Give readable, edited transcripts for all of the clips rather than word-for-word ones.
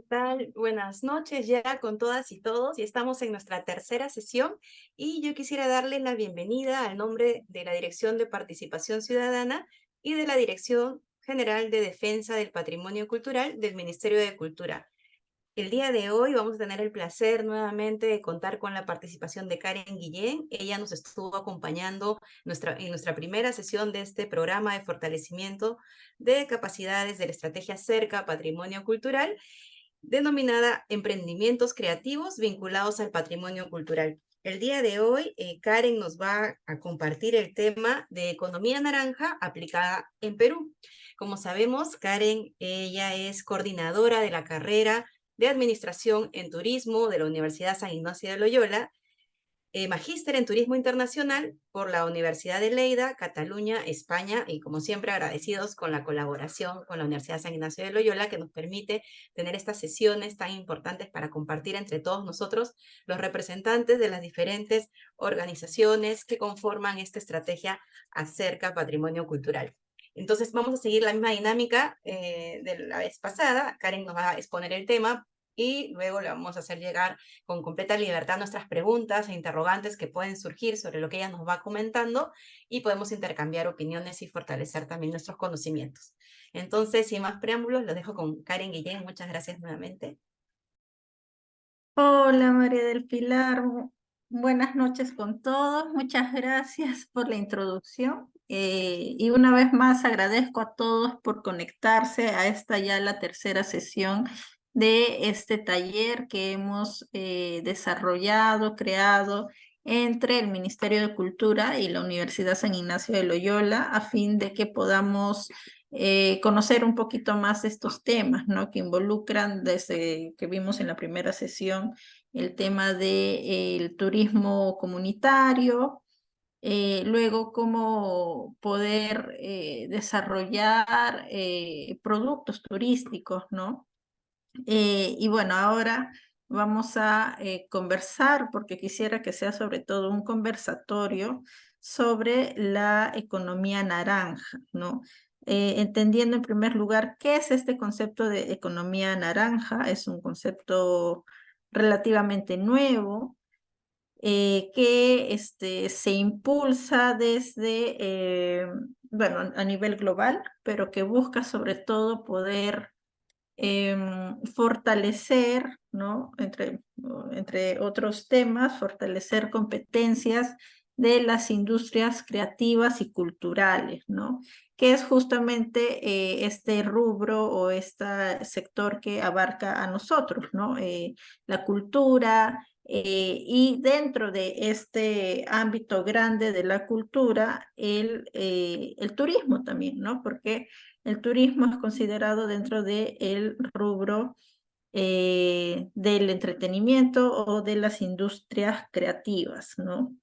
tal? Buenas noches ya con todas y todos y estamos en nuestra tercera sesión y yo quisiera darles la bienvenida al nombre de la Dirección de Participación Ciudadana y de la Dirección General de Defensa del Patrimonio Cultural del Ministerio de Cultura. El día de hoy vamos a tener el placer nuevamente de contar con la participación de Karen Guillén. Ella nos estuvo acompañando en nuestra primera sesión de este programa de fortalecimiento de capacidades de la estrategia Cerca Patrimonio Cultural, denominada Emprendimientos Creativos vinculados al patrimonio cultural. El día de hoy, Karen nos va a compartir el tema de economía naranja aplicada en Perú. Como sabemos, Karen, ella es coordinadora de la carrera de Administración en Turismo de la Universidad San Ignacio de Loyola, magíster en Turismo Internacional por la Universidad de Lleida, Cataluña, España, y como siempre agradecidos con la colaboración con la Universidad San Ignacio de Loyola, que nos permite tener estas sesiones tan importantes para compartir entre todos nosotros, los representantes de las diferentes organizaciones que conforman esta estrategia acerca patrimonio cultural. Entonces vamos a seguir la misma dinámica de la vez pasada. Karen nos va a exponer el tema y luego le vamos a hacer llegar con completa libertad nuestras preguntas e interrogantes que pueden surgir sobre lo que ella nos va comentando y podemos intercambiar opiniones y fortalecer también nuestros conocimientos. Entonces, sin más preámbulos, los dejo con Karen Guillén. Muchas gracias nuevamente. Hola María del Pilar, buenas noches con todos, muchas gracias por la introducción y una vez más agradezco a todos por conectarse a esta ya la tercera sesión de este taller que hemos desarrollado, creado entre el Ministerio de Cultura y la Universidad San Ignacio de Loyola a fin de que podamos conocer un poquito más de estos temas, ¿no? Que involucran, desde que vimos en la primera sesión, el tema del turismo comunitario, luego cómo poder desarrollar productos turísticos, ¿no? Y bueno, ahora vamos a conversar, porque quisiera que sea sobre todo un conversatorio sobre la economía naranja, ¿no? Entendiendo en primer lugar qué es este concepto de economía naranja. Es un concepto relativamente nuevo, que se impulsa desde, bueno, a nivel global, pero que busca sobre todo poder fortalecer, ¿no? Entre otros temas, fortalecer competencias de las industrias creativas y culturales, ¿no? Que es justamente este rubro o este sector que abarca a nosotros, ¿no? La cultura, y dentro de este ámbito grande de la cultura, el turismo también, ¿no? Porque el turismo es considerado dentro del rubro del entretenimiento o de las industrias creativas, ¿no?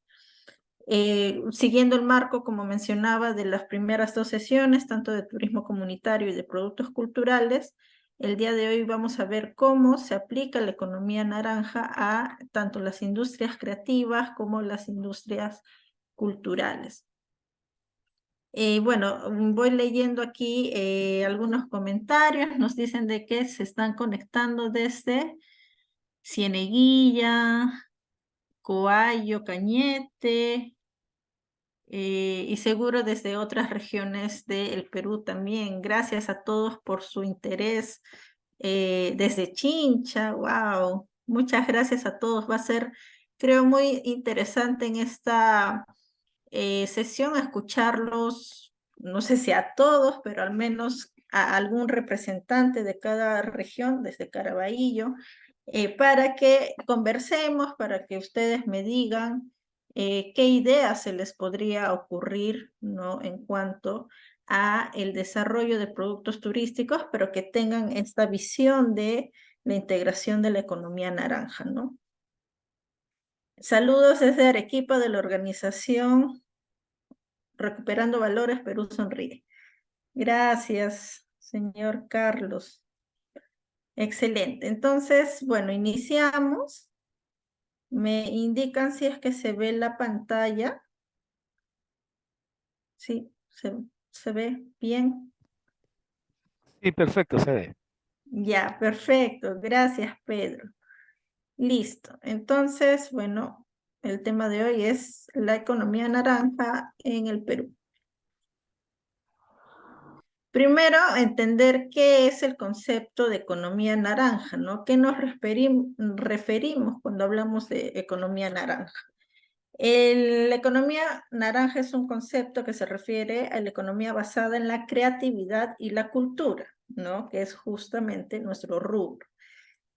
Siguiendo el marco, como mencionaba, de las primeras dos sesiones, tanto de turismo comunitario y de productos culturales, el día de hoy vamos a ver cómo se aplica la economía naranja a tanto las industrias creativas como las industrias culturales. Bueno, voy leyendo aquí algunos comentarios. Nos dicen de que se están conectando desde Cieneguilla, Coayo, Cañete, y seguro desde otras regiones del Perú también. Gracias a todos por su interés. Desde Chincha, wow. Muchas gracias a todos. Va a ser, creo, muy interesante en esta sesión escucharlos, no sé si a todos, pero al menos a algún representante de cada región, desde Caraballo, para que conversemos, para que ustedes me digan qué ideas se les podría ocurrir, ¿no? En cuanto a el desarrollo de productos turísticos, pero que tengan esta visión de la integración de la economía naranja, ¿no? Saludos desde Arequipa, de la organización Recuperando Valores Perú Sonríe. Gracias, señor Carlos. Excelente. Entonces, bueno, iniciamos. Me indican si es que se ve la pantalla. Sí, se ve bien. Sí, perfecto, se ve. Ya, perfecto. Gracias, Pedro. Listo. Entonces, bueno, el tema de hoy es la economía naranja en el Perú. Primero, entender qué es el concepto de economía naranja, ¿no? ¿Qué nos referimos cuando hablamos de economía naranja? La economía naranja es un concepto que se refiere a la economía basada en la creatividad y la cultura, ¿no? Que es justamente nuestro rubro.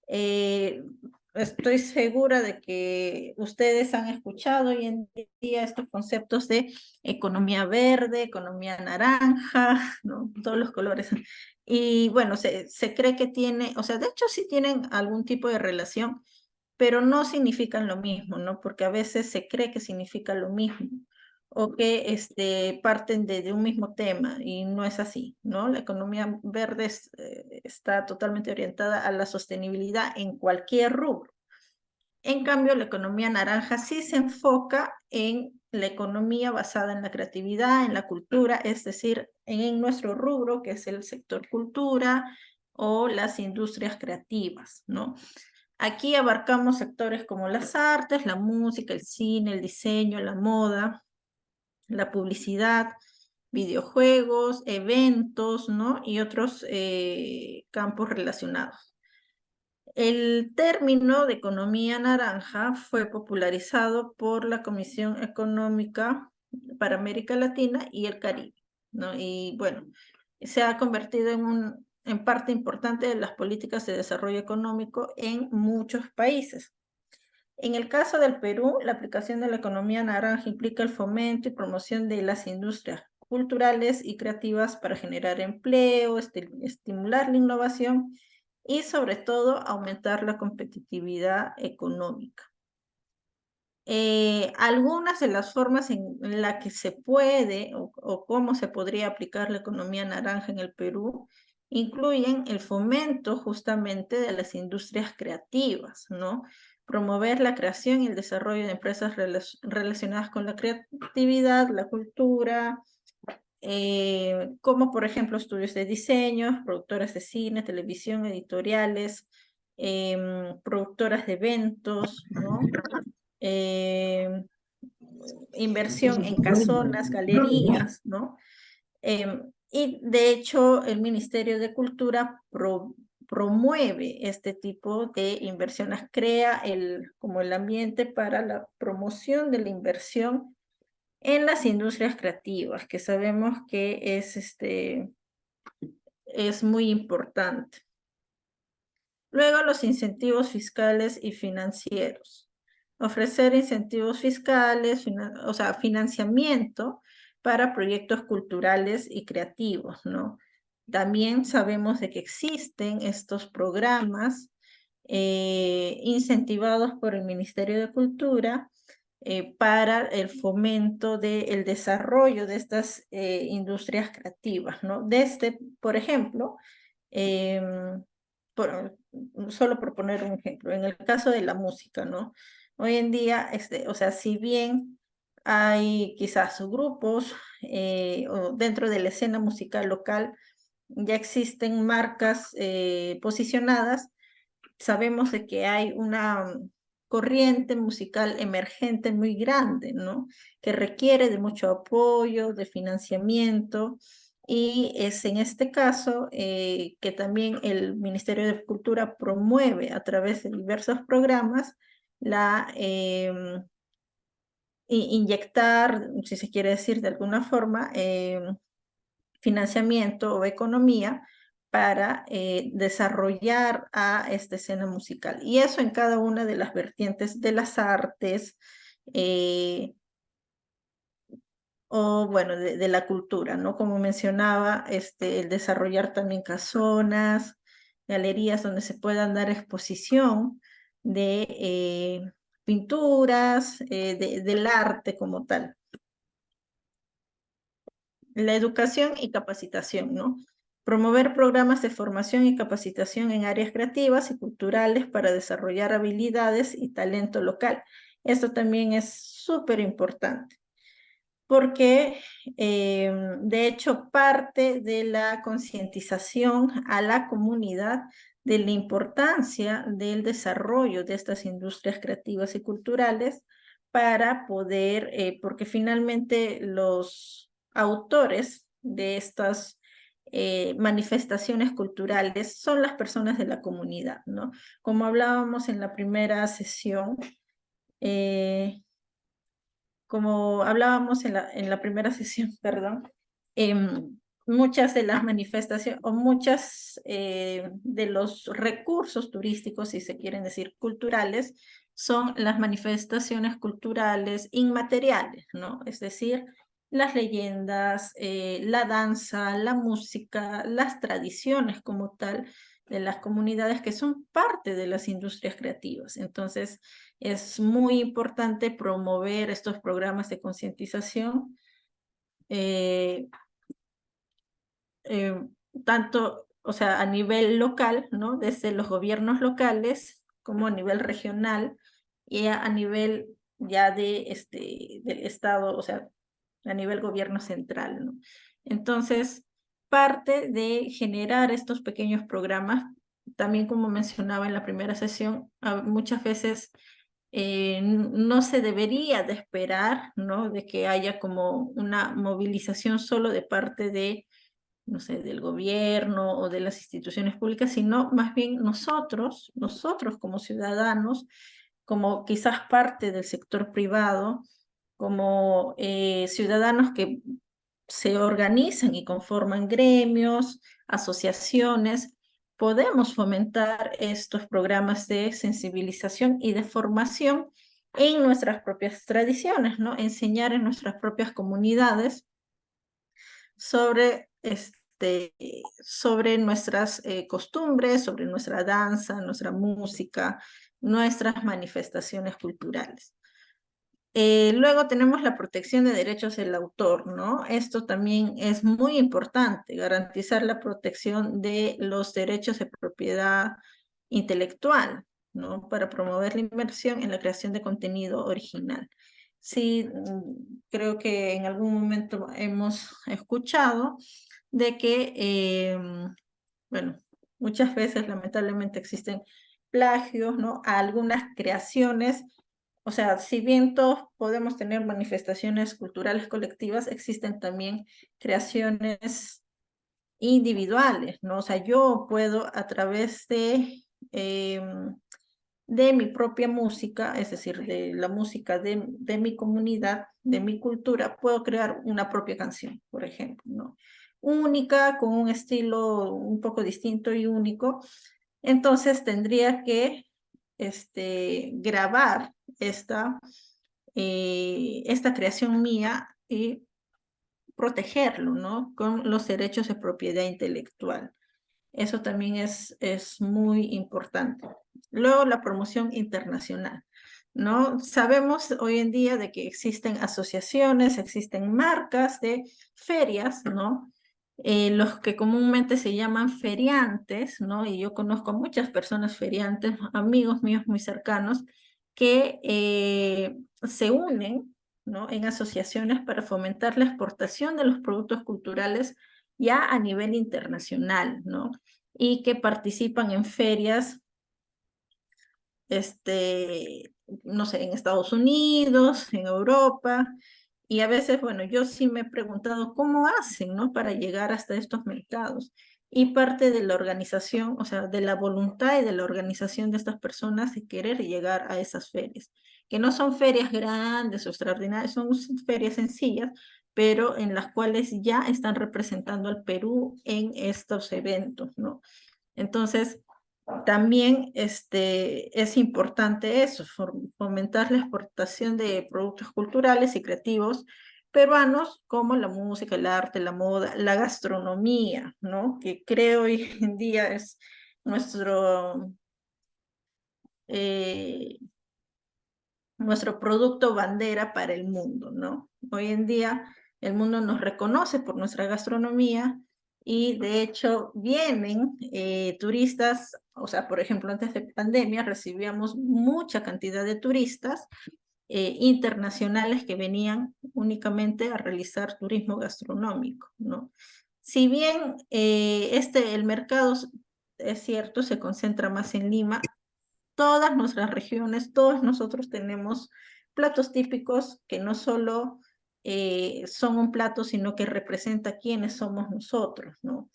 Eh, Estoy segura de que ustedes han escuchado hoy en día estos conceptos de economía verde, economía naranja, ¿no? Todos los colores. Y bueno, se cree que tiene, o sea, de hecho sí tienen algún tipo de relación, pero no significan lo mismo, ¿no? Porque a veces se cree que significa lo mismo o que parten de un mismo tema y no es así, ¿no? La economía verde está totalmente orientada a la sostenibilidad en cualquier rubro. En cambio, la economía naranja sí se enfoca en la economía basada en la creatividad, en la cultura, es decir, en nuestro rubro, que es el sector cultura o las industrias creativas, ¿no? Aquí abarcamos sectores como las artes, la música, el cine, el diseño, la moda, la publicidad, videojuegos, eventos, ¿no? Y otros campos relacionados. El término de economía naranja fue popularizado por la Comisión Económica para América Latina y el Caribe, ¿no? Y bueno, se ha convertido en parte importante de las políticas de desarrollo económico en muchos países. En el caso del Perú, la aplicación de la economía naranja implica el fomento y promoción de las industrias culturales y creativas para generar empleo, estimular la innovación y sobre todo aumentar la competitividad económica. Algunas de las formas en las que se puede o cómo se podría aplicar la economía naranja en el Perú incluyen el fomento justamente de las industrias creativas, ¿no? Promover la creación y el desarrollo de empresas relacionadas con la creatividad, la cultura, como por ejemplo estudios de diseño, productoras de cine, televisión, editoriales, productoras de eventos, ¿no? Eh, Inversión en casonas, galerías, ¿no? Y de hecho el Ministerio de Cultura promueve este tipo de inversiones, crea como el ambiente para la promoción de la inversión en las industrias creativas, que sabemos que es muy importante. Luego, los incentivos fiscales y financieros. Ofrecer incentivos fiscales, o sea, financiamiento para proyectos culturales y creativos, ¿no? También sabemos de que existen estos programas incentivados por el Ministerio de Cultura para el fomento del desarrollo de estas industrias creativas, ¿no? Desde, por ejemplo, solo por poner un ejemplo, en el caso de la música, ¿no? Hoy en día, o sea, si bien hay quizás grupos o dentro de la escena musical local, ya existen marcas posicionadas, sabemos de que hay una corriente musical emergente muy grande, ¿no? Que requiere de mucho apoyo, de financiamiento, y es en este caso que también el Ministerio de Cultura promueve a través de diversos programas la inyectar, si se quiere decir de alguna forma, financiamiento o economía para desarrollar a esta escena musical. Y eso en cada una de las vertientes de las artes o, bueno, de la cultura, ¿no? Como mencionaba, el desarrollar también casonas, galerías donde se puedan dar exposición de pinturas, del arte como tal. La educación y capacitación, ¿no? Promover programas de formación y capacitación en áreas creativas y culturales para desarrollar habilidades y talento local. Esto también es súper importante porque, de hecho, parte de la concientización a la comunidad de la importancia del desarrollo de estas industrias creativas y culturales para poder, porque finalmente los autores de estas manifestaciones culturales son las personas de la comunidad, ¿no? Como hablábamos en la primera sesión, eh, perdón, muchas de las manifestaciones o muchas de los recursos turísticos, si se quieren decir culturales, son las manifestaciones culturales inmateriales, ¿no? Es decir, las leyendas, la danza, la música, las tradiciones como tal de las comunidades que son parte de las industrias creativas. Entonces, es muy importante promover estos programas de concientización, eh, eh, tanto, o sea, a nivel local, ¿no? Desde los gobiernos locales, como a nivel regional, y a nivel ya del Estado, o sea, a nivel gobierno central, ¿no? Entonces, parte de generar estos pequeños programas, también como mencionaba en la primera sesión, muchas veces no se debería de esperar, ¿no? De que haya como una movilización solo de parte de, no sé, del gobierno o de las instituciones públicas, sino más bien nosotros como ciudadanos, como quizás parte del sector privado, como ciudadanos que se organizan y conforman gremios, asociaciones, podemos fomentar estos programas de sensibilización y de formación en nuestras propias tradiciones, ¿no? Enseñar en nuestras propias comunidades sobre, sobre nuestras costumbres, sobre nuestra danza, nuestra música, nuestras manifestaciones culturales. Luego tenemos la protección de derechos del autor, ¿no? Esto también es muy importante, garantizar la protección de los derechos de propiedad intelectual, ¿no? Para promover la inversión en la creación de contenido original. Sí, creo que en algún momento hemos escuchado de que, bueno, muchas veces lamentablemente existen plagios, ¿no? A algunas creaciones, o sea, si bien todos podemos tener manifestaciones culturales colectivas, existen también creaciones individuales, ¿no? O sea, yo puedo a través de mi propia música, es decir, de la música de mi comunidad, de mi cultura, puedo crear una propia canción, por ejemplo, ¿no? Única, con un estilo un poco distinto y único. Entonces tendría que grabar esta creación mía y protegerlo, ¿no? Con los derechos de propiedad intelectual. Eso también es muy importante. Luego, la promoción internacional, ¿no? Sabemos hoy en día de que existen asociaciones, existen marcas de ferias, ¿no? Los que comúnmente se llaman feriantes, ¿no? Y yo conozco muchas personas feriantes, amigos míos muy cercanos, que se unen, ¿no? En asociaciones para fomentar la exportación de los productos culturales ya a nivel internacional, ¿no? Y que participan en ferias, no sé, en Estados Unidos, en Europa, y a veces, bueno, yo sí me he preguntado cómo hacen, ¿no? Para llegar hasta estos mercados. Y parte de la organización, o sea, de la voluntad y de la organización de estas personas de querer llegar a esas ferias, que no son ferias grandes o extraordinarias, son ferias sencillas, pero en las cuales ya están representando al Perú en estos eventos, ¿no? Entonces, también es importante eso, fomentar la exportación de productos culturales y creativos peruanos como la música, el arte, la moda, la gastronomía, ¿no? Que creo hoy en día es nuestro, eh, nuestro producto bandera para el mundo, ¿no? Hoy en día el mundo nos reconoce por nuestra gastronomía y de hecho vienen turistas, o sea, por ejemplo, antes de pandemia recibíamos mucha cantidad de turistas internacionales que venían únicamente a realizar turismo gastronómico, ¿no? Si bien el mercado es cierto, se concentra más en Lima. Todas nuestras regiones, todos nosotros tenemos platos típicos que no solo son un plato, sino que representa quiénes somos nosotros, ¿no?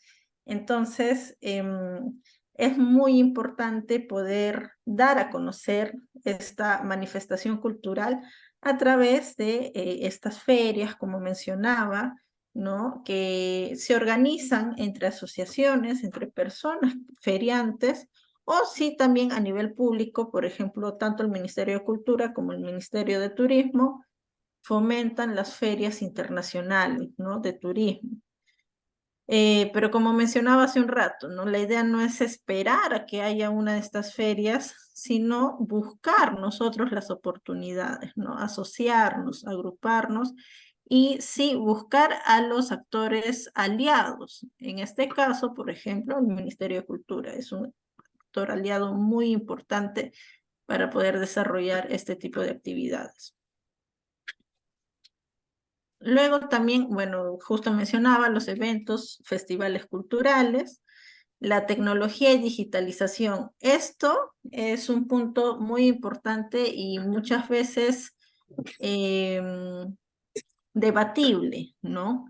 Entonces, es muy importante poder dar a conocer esta manifestación cultural a través de estas ferias, como mencionaba, ¿no? Que se organizan entre asociaciones, entre personas feriantes, o sí también a nivel público, por ejemplo, tanto el Ministerio de Cultura como el Ministerio de Turismo fomentan las ferias internacionales, ¿no? De turismo. Pero como mencionaba hace un rato, ¿no? La idea no es esperar a que haya una de estas ferias, sino buscar nosotros las oportunidades, ¿no? Asociarnos, agruparnos y sí buscar a los actores aliados. En este caso, por ejemplo, el Ministerio de Cultura es un actor aliado muy importante para poder desarrollar este tipo de actividades. Luego también, bueno, justo mencionaba los eventos, festivales culturales, la tecnología y digitalización. Esto es un punto muy importante y muchas veces debatible, ¿no?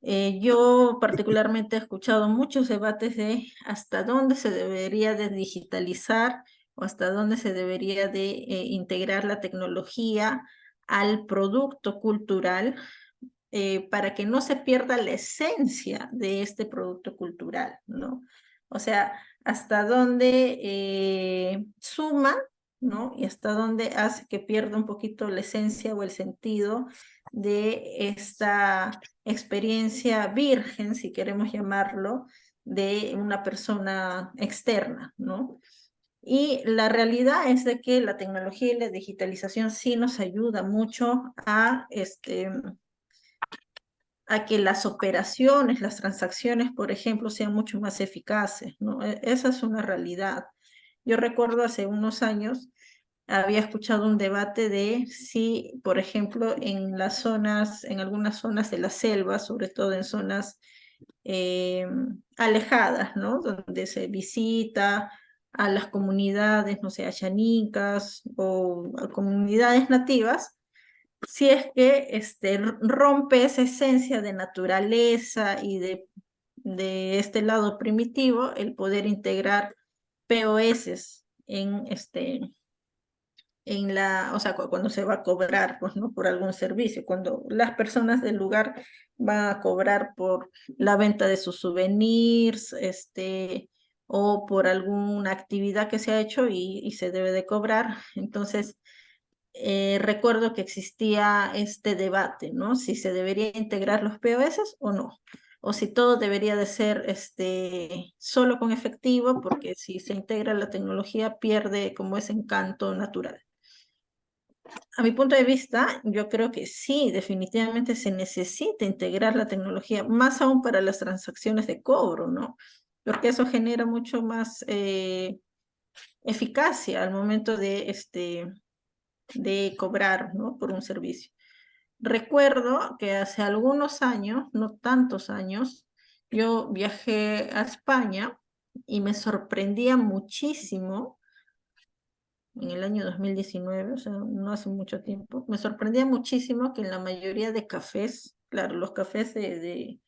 Yo particularmente he escuchado muchos debates de hasta dónde se debería de digitalizar o hasta dónde se debería de integrar la tecnología al producto cultural, para que no se pierda la esencia de este producto cultural, ¿no? O sea, hasta dónde suma, ¿no? Y hasta dónde hace que pierda un poquito la esencia o el sentido de esta experiencia virgen, si queremos llamarlo, de una persona externa, ¿no? Y la realidad es de que la tecnología y la digitalización sí nos ayuda mucho a que las operaciones, las transacciones, por ejemplo, sean mucho más eficaces, ¿no? Esa es una realidad. Yo recuerdo hace unos años, había escuchado un debate de si, por ejemplo, en las zonas, en algunas zonas de la selva, sobre todo en zonas alejadas, ¿no? Donde se visita a las comunidades, no sé, a chanicas o a comunidades nativas, si es que rompe esa esencia de naturaleza y de este lado primitivo, el poder integrar POS o sea, cuando se va a cobrar, pues, ¿no? Por algún servicio, cuando las personas del lugar van a cobrar por la venta de sus souvenirs, o por alguna actividad que se ha hecho y se debe de cobrar. Entonces, recuerdo que existía este debate, ¿no? Si se debería integrar los POS o no, o si todo debería de ser solo con efectivo, porque si se integra la tecnología pierde como ese encanto natural. A mi punto de vista, yo creo que sí, definitivamente se necesita integrar la tecnología, más aún para las transacciones de cobro, ¿no? Porque eso genera mucho más eficacia al momento de cobrar, ¿no? Por un servicio. Recuerdo que hace algunos años, no tantos años, yo viajé a España y me sorprendía muchísimo, en el año 2019, o sea, no hace mucho tiempo, me sorprendía muchísimo que en la mayoría de cafés, claro, los cafés de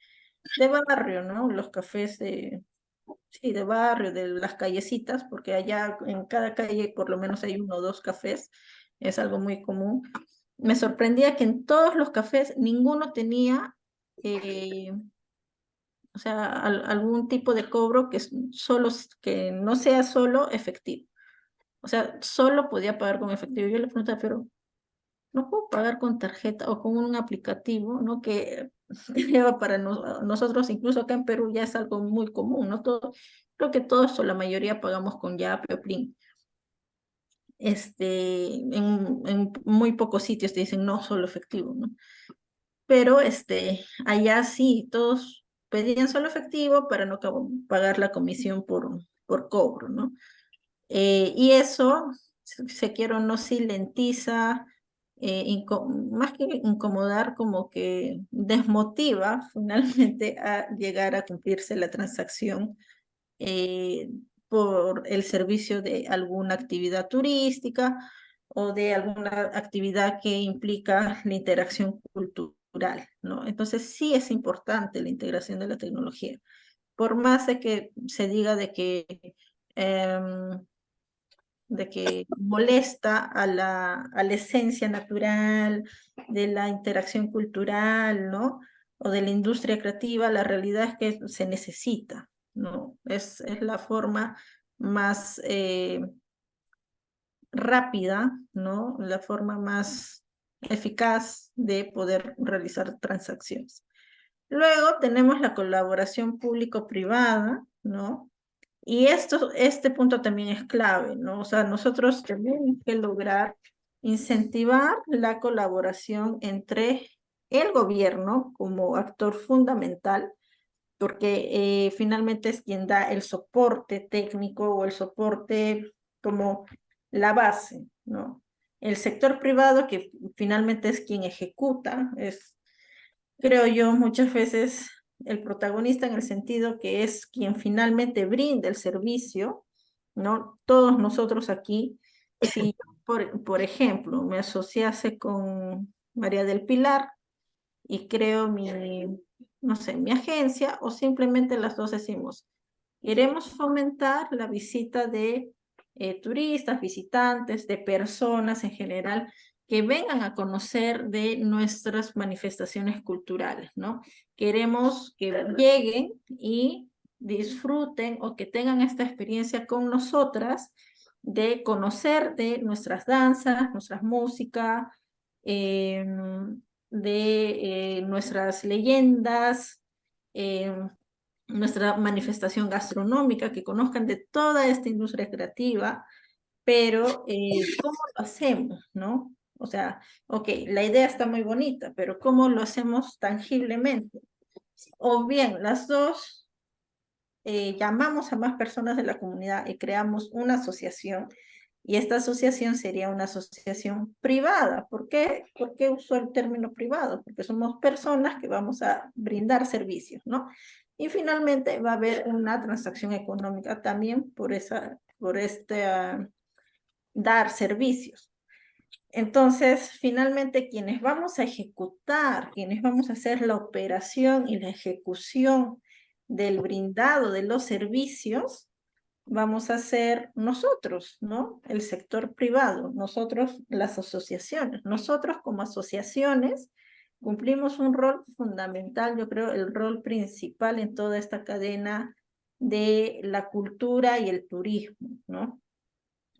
barrio, ¿no? Los cafés sí, de barrio, de las callecitas, porque allá en cada calle por lo menos hay uno o dos cafés, es algo muy común. Me sorprendía que en todos los cafés ninguno tenía, o sea, algún tipo de cobro que no sea solo efectivo. O sea, solo podía pagar con efectivo. Yo le preguntaba, pero no puedo pagar con tarjeta o con un aplicativo, ¿no? Que lleva para nosotros, incluso acá en Perú, ya es algo muy común, ¿no? Creo que todos o la mayoría pagamos con Yape o Plin. En muy pocos sitios te dicen no, solo efectivo, ¿no? Pero allá sí, todos pedían solo efectivo para no pagar la comisión por cobro, ¿no? Y eso, se quiere o no, sí lentiza, más que incomodar, como que desmotiva finalmente a llegar a cumplirse la transacción por el servicio de alguna actividad turística o de alguna actividad que implica la interacción cultural, ¿no? Entonces sí es importante la integración de la tecnología. Por más de que se diga de que molesta a la esencia natural de la interacción cultural, ¿no? O de la industria creativa, la realidad es que se necesita, ¿no? Es la forma más rápida, ¿no? La forma más eficaz de poder realizar transacciones. Luego tenemos la colaboración público-privada, ¿no? Y este punto también es clave, ¿no? O sea, nosotros tenemos que lograr incentivar la colaboración entre el gobierno como actor fundamental, porque finalmente es quien da el soporte técnico o el soporte como la base, ¿no? El sector privado, que finalmente es quien ejecuta, es, creo yo, muchas veces el protagonista en el sentido que es quien finalmente brinda el servicio, ¿no? Todos nosotros aquí, si por ejemplo me asociase con María del Pilar y creo no sé, mi agencia, o simplemente las dos decimos, queremos fomentar la visita de turistas, visitantes, de personas en general que vengan a conocer de nuestras manifestaciones culturales, ¿no? Queremos que lleguen y disfruten o que tengan esta experiencia con nosotras de conocer de nuestras danzas, nuestras músicas, de nuestras leyendas, nuestra manifestación gastronómica, que conozcan de toda esta industria creativa, pero ¿cómo lo hacemos, no? O sea, ok, la idea está muy bonita, pero ¿cómo lo hacemos tangiblemente? O bien, las dos llamamos a más personas de la comunidad y creamos una asociación, y esta asociación sería una asociación privada. ¿Por qué? ¿Por qué uso el término privado? Porque somos personas que vamos a brindar servicios, ¿no? Y finalmente va a haber una transacción económica también por este dar servicios. Entonces, finalmente, quienes vamos a ejecutar, quienes vamos a hacer la operación y la ejecución del brindado de los servicios, vamos a ser nosotros, ¿no? El sector privado, nosotros las asociaciones. Nosotros como asociaciones cumplimos un rol fundamental, yo creo, el rol principal en toda esta cadena de la cultura y el turismo, ¿no?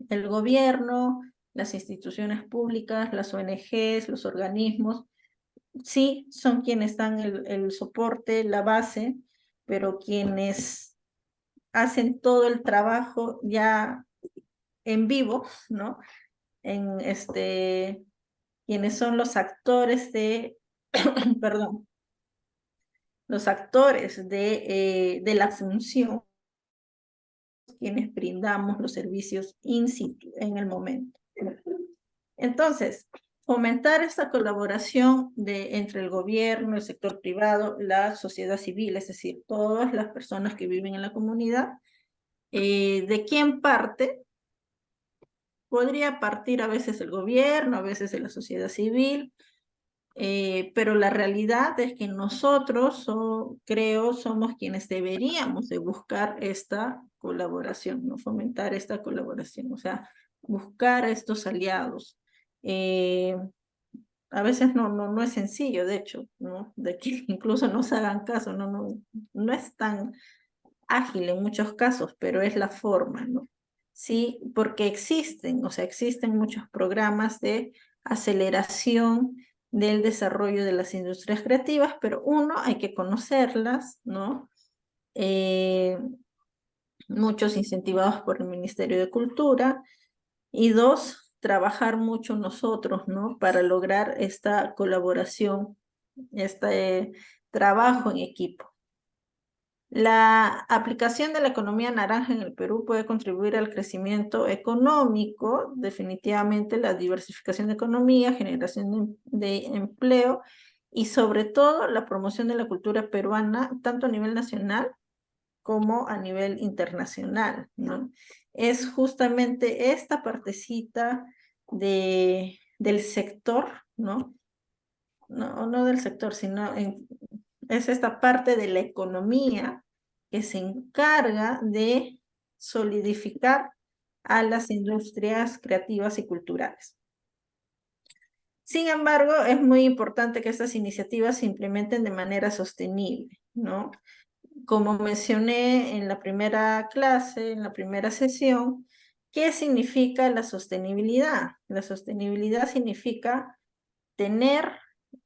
El gobierno, las instituciones públicas, las ONGs, los organismos, sí, son quienes dan el soporte, la base, pero quienes hacen todo el trabajo ya en vivo, ¿no? En quienes son los actores perdón, los actores de la función, quienes brindamos los servicios in situ en el momento. Entonces, fomentar esta colaboración entre el gobierno, el sector privado, la sociedad civil, es decir, todas las personas que viven en la comunidad, ¿de quién parte? Podría partir a veces el gobierno, a veces de la sociedad civil, pero la realidad es que nosotros, creo, somos quienes deberíamos de buscar esta colaboración, ¿no? Fomentar esta colaboración, o sea, buscar a estos aliados. Eh, a veces no es sencillo, de hecho, ¿no? De que incluso nos hagan caso, no es tan ágil en muchos casos, pero es la forma, ¿no? Sí, porque existen, o sea, existen muchos programas de aceleración del desarrollo de las industrias creativas, pero uno, hay que conocerlas, ¿no? Muchos incentivados por el Ministerio de Cultura, y dos, trabajar mucho nosotros, ¿no? Para lograr esta colaboración, este trabajo en equipo. La aplicación de la economía naranja en el Perú puede contribuir al crecimiento económico, definitivamente la diversificación de economía, generación de empleo y sobre todo la promoción de la cultura peruana, tanto a nivel nacional como a nivel internacional, ¿no? Es justamente esta partecita del sector, ¿no? No del sector, sino es esta parte de la economía que se encarga de solidificar a las industrias creativas y culturales. Sin embargo, es muy importante que estas iniciativas se implementen de manera sostenible, ¿no? Como mencioné en la primera clase, en la primera sesión, ¿qué significa la sostenibilidad? La sostenibilidad significa tener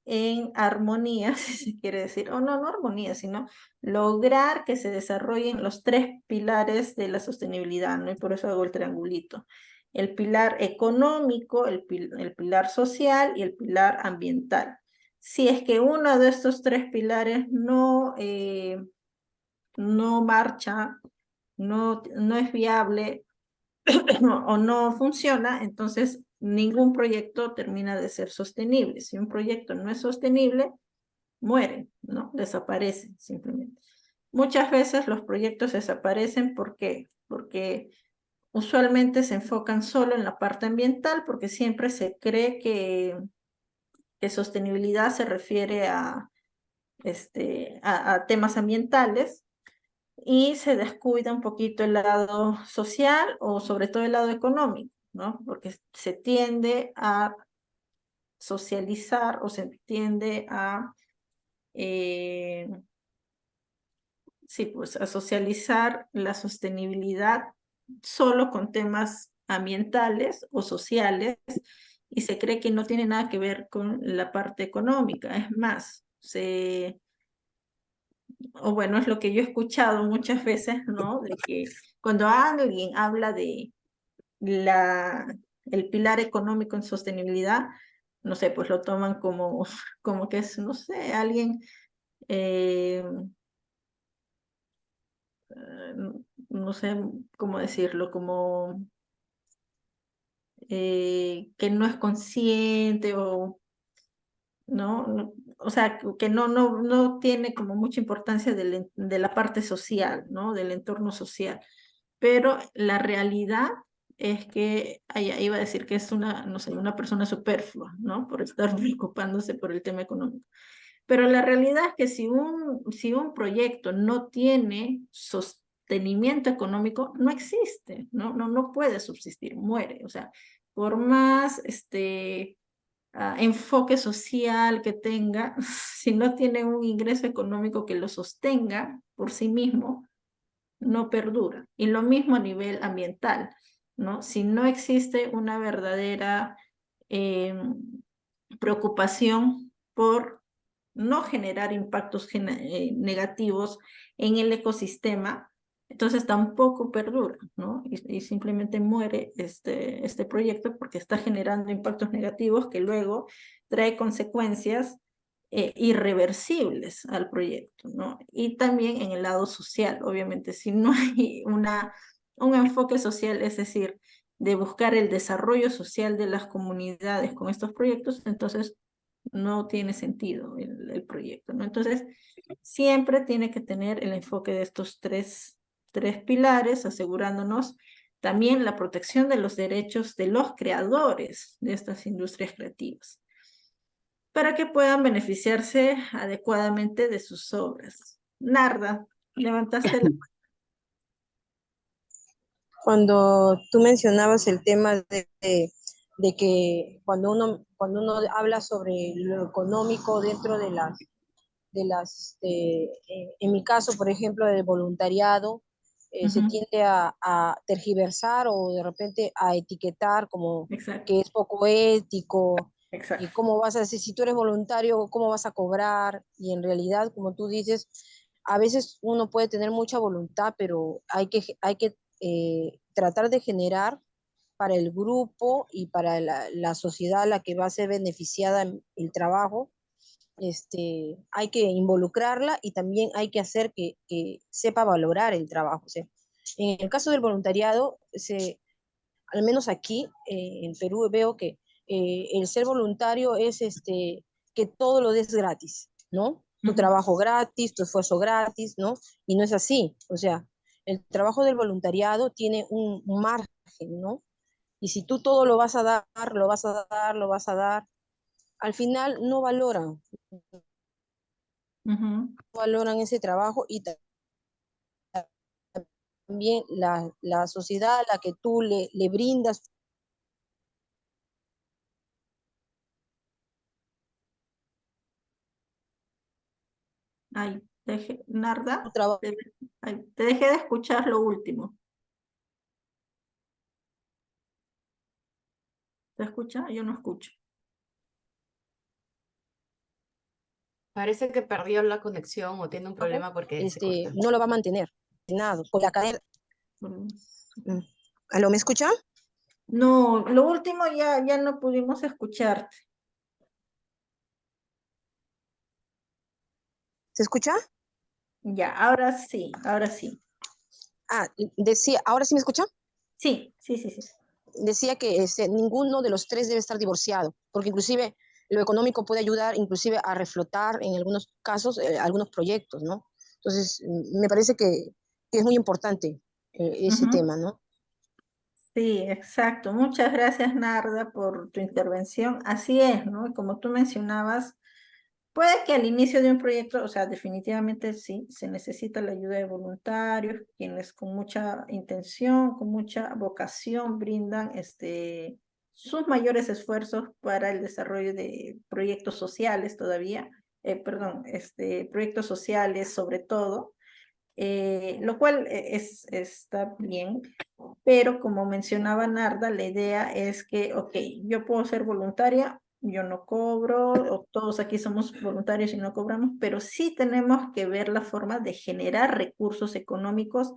en armonía, si se quiere decir, o no armonía, sino lograr que se desarrollen los tres pilares de la sostenibilidad, ¿no? Y por eso hago el triangulito. El pilar económico, el pilar social y el pilar ambiental. Si es que uno de estos tres pilares no marcha, no es viable o no funciona, entonces ningún proyecto termina de ser sostenible. Si un proyecto no es sostenible, muere, ¿no? Desaparece simplemente. Muchas veces los proyectos desaparecen, ¿por qué? Porque usualmente se enfocan solo en la parte ambiental, porque siempre se cree que sostenibilidad se refiere a temas ambientales, y se descuida un poquito el lado social o sobre todo el lado económico, ¿no? Porque se tiende a socializar o se tiende eh, pues a socializar la sostenibilidad solo con temas ambientales o sociales, y se cree que no tiene nada que ver con la parte económica. Es más, o bueno, es lo que yo he escuchado muchas veces, ¿no? De que cuando alguien habla de el pilar económico en sostenibilidad, no sé, pues lo toman como que es, no sé, alguien, eh, no sé cómo decirlo, como que no es consciente o o sea, que no tiene como mucha importancia de la parte social, ¿no? Del entorno social. Pero la realidad es que, iba a decir que es no sé, una persona superflua, ¿no? Por estar preocupándose por el tema económico. Pero la realidad es que si un proyecto no tiene sostenimiento económico, no existe, no puede subsistir, muere. O sea, por más enfoque social que tenga, si no tiene un ingreso económico que lo sostenga por sí mismo, no perdura. Y lo mismo a nivel ambiental, ¿no? Si no existe una verdadera preocupación por no generar impactos negativos en el ecosistema, entonces tampoco perdura, ¿no? Y simplemente muere este proyecto porque está generando impactos negativos que luego trae consecuencias irreversibles al proyecto, ¿no? Y también en el lado social, obviamente, si no hay un enfoque social, es decir, de buscar el desarrollo social de las comunidades con estos proyectos, entonces no tiene sentido el proyecto, ¿no? Entonces, siempre tiene que tener el enfoque de estos tres pilares, asegurándonos también la protección de los derechos de los creadores de estas industrias creativas, para que puedan beneficiarse adecuadamente de sus obras. Narda, levantaste la... Cuando tú mencionabas el tema de que cuando uno habla sobre lo económico dentro en mi caso, por ejemplo, del voluntariado, se tiende a tergiversar o de repente a etiquetar como Exacto, que es poco ético y exacto. cómo vas a decir, si tú eres voluntario, cómo vas a cobrar, y en realidad, como tú dices, a veces uno puede tener mucha voluntad, pero hay que tratar de generar para el grupo y para la sociedad a la que va a ser beneficiada el trabajo. Hay que involucrarla y también hay que hacer que sepa valorar el trabajo. O sea, en el caso del voluntariado, al menos aquí en Perú veo que el ser voluntario es que todo lo des gratis, ¿no? tu trabajo gratis, tu esfuerzo gratis, ¿no? Y no es así. O sea, el trabajo del voluntariado tiene un margen, ¿no? Y si tú todo lo vas a dar, lo vas a dar, lo vas a dar, al final Ujú. no valoran ese trabajo y también la sociedad a la que tú le brindas Ay, tu Narda, trabajo. te dejé de escuchar lo último. ¿Te escucha? Yo no escucho. Parece que perdió la conexión o tiene un problema porque se corta. No lo va a mantener, nada, con la cadena. Mm. ¿Aló, me escucha? No, lo último ya no pudimos escucharte. ¿Se escucha? Ya, ahora sí, ahora sí. Ah, decía, ¿ahora sí me escucha? Sí, sí, sí, sí. Decía que ninguno de los tres debe estar divorciado, porque inclusive lo económico puede ayudar inclusive a reflotar en algunos casos algunos proyectos, ¿no? Entonces, me parece que es muy importante ese Ujú. tema, ¿no? Sí, exacto. Muchas gracias, Narda, por tu intervención. Así es, ¿no? Y como tú mencionabas, puede que al inicio de un proyecto, o sea, definitivamente sí, se necesita la ayuda de voluntarios, quienes con mucha intención, con mucha vocación brindan sus mayores esfuerzos para el desarrollo de proyectos sociales todavía, perdón, proyectos sociales sobre todo, lo cual está bien, pero como mencionaba Narda, la idea es que, ok, yo puedo ser voluntaria, yo no cobro, o todos aquí somos voluntarios y no cobramos, pero sí tenemos que ver la forma de generar recursos económicos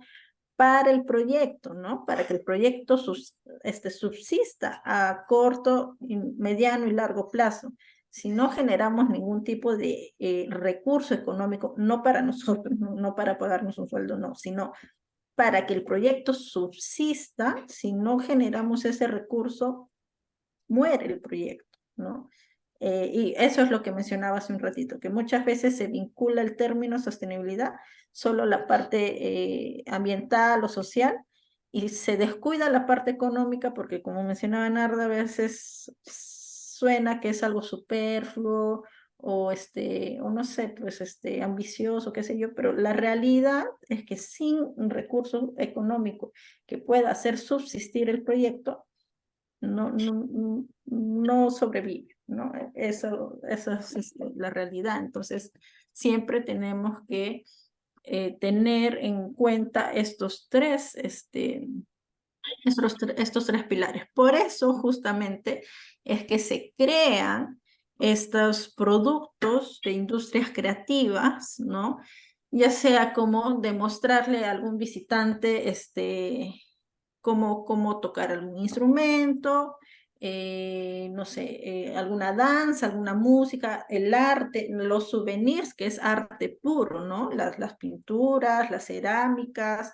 para el proyecto, ¿no? Para que el proyecto subsista a corto, mediano y largo plazo. Si no generamos ningún tipo de recurso económico, no para nosotros, no para pagarnos un sueldo, no, sino para que el proyecto subsista, si no generamos ese recurso, muere el proyecto, ¿no? Y eso es lo que mencionaba hace un ratito, que muchas veces se vincula el término sostenibilidad solo la parte ambiental o social y se descuida la parte económica porque como mencionaba Narda, a veces suena que es algo superfluo o no sé, pues ambicioso, qué sé yo, pero la realidad es que sin un recurso económico que pueda hacer subsistir el proyecto, no sobrevive, ¿no? Eso es la realidad. Entonces, siempre tenemos que tener en cuenta estos tres pilares. Por eso, justamente, es que se crean estos productos de industrias creativas, ¿no? Ya sea como demostrarle a algún visitante cómo tocar algún instrumento, no sé, alguna danza, alguna música, el arte, los souvenirs, que es arte puro, ¿no? Las pinturas, las cerámicas,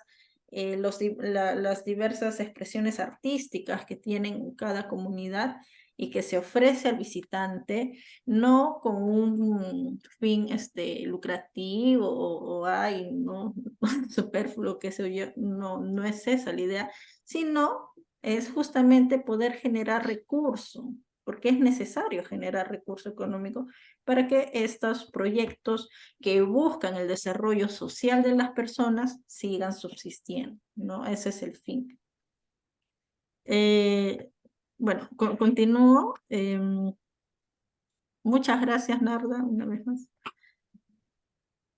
las diversas expresiones artísticas que tienen cada comunidad y que se ofrece al visitante, no con un fin lucrativo o ay, no, superfluo, qué sé yo, no es esa la idea, sino es justamente poder generar recursos, porque es necesario generar recurso económico para que estos proyectos que buscan el desarrollo social de las personas sigan subsistiendo, ¿no? Ese es el fin. Bueno, continúo. Muchas gracias, Narda, una vez más.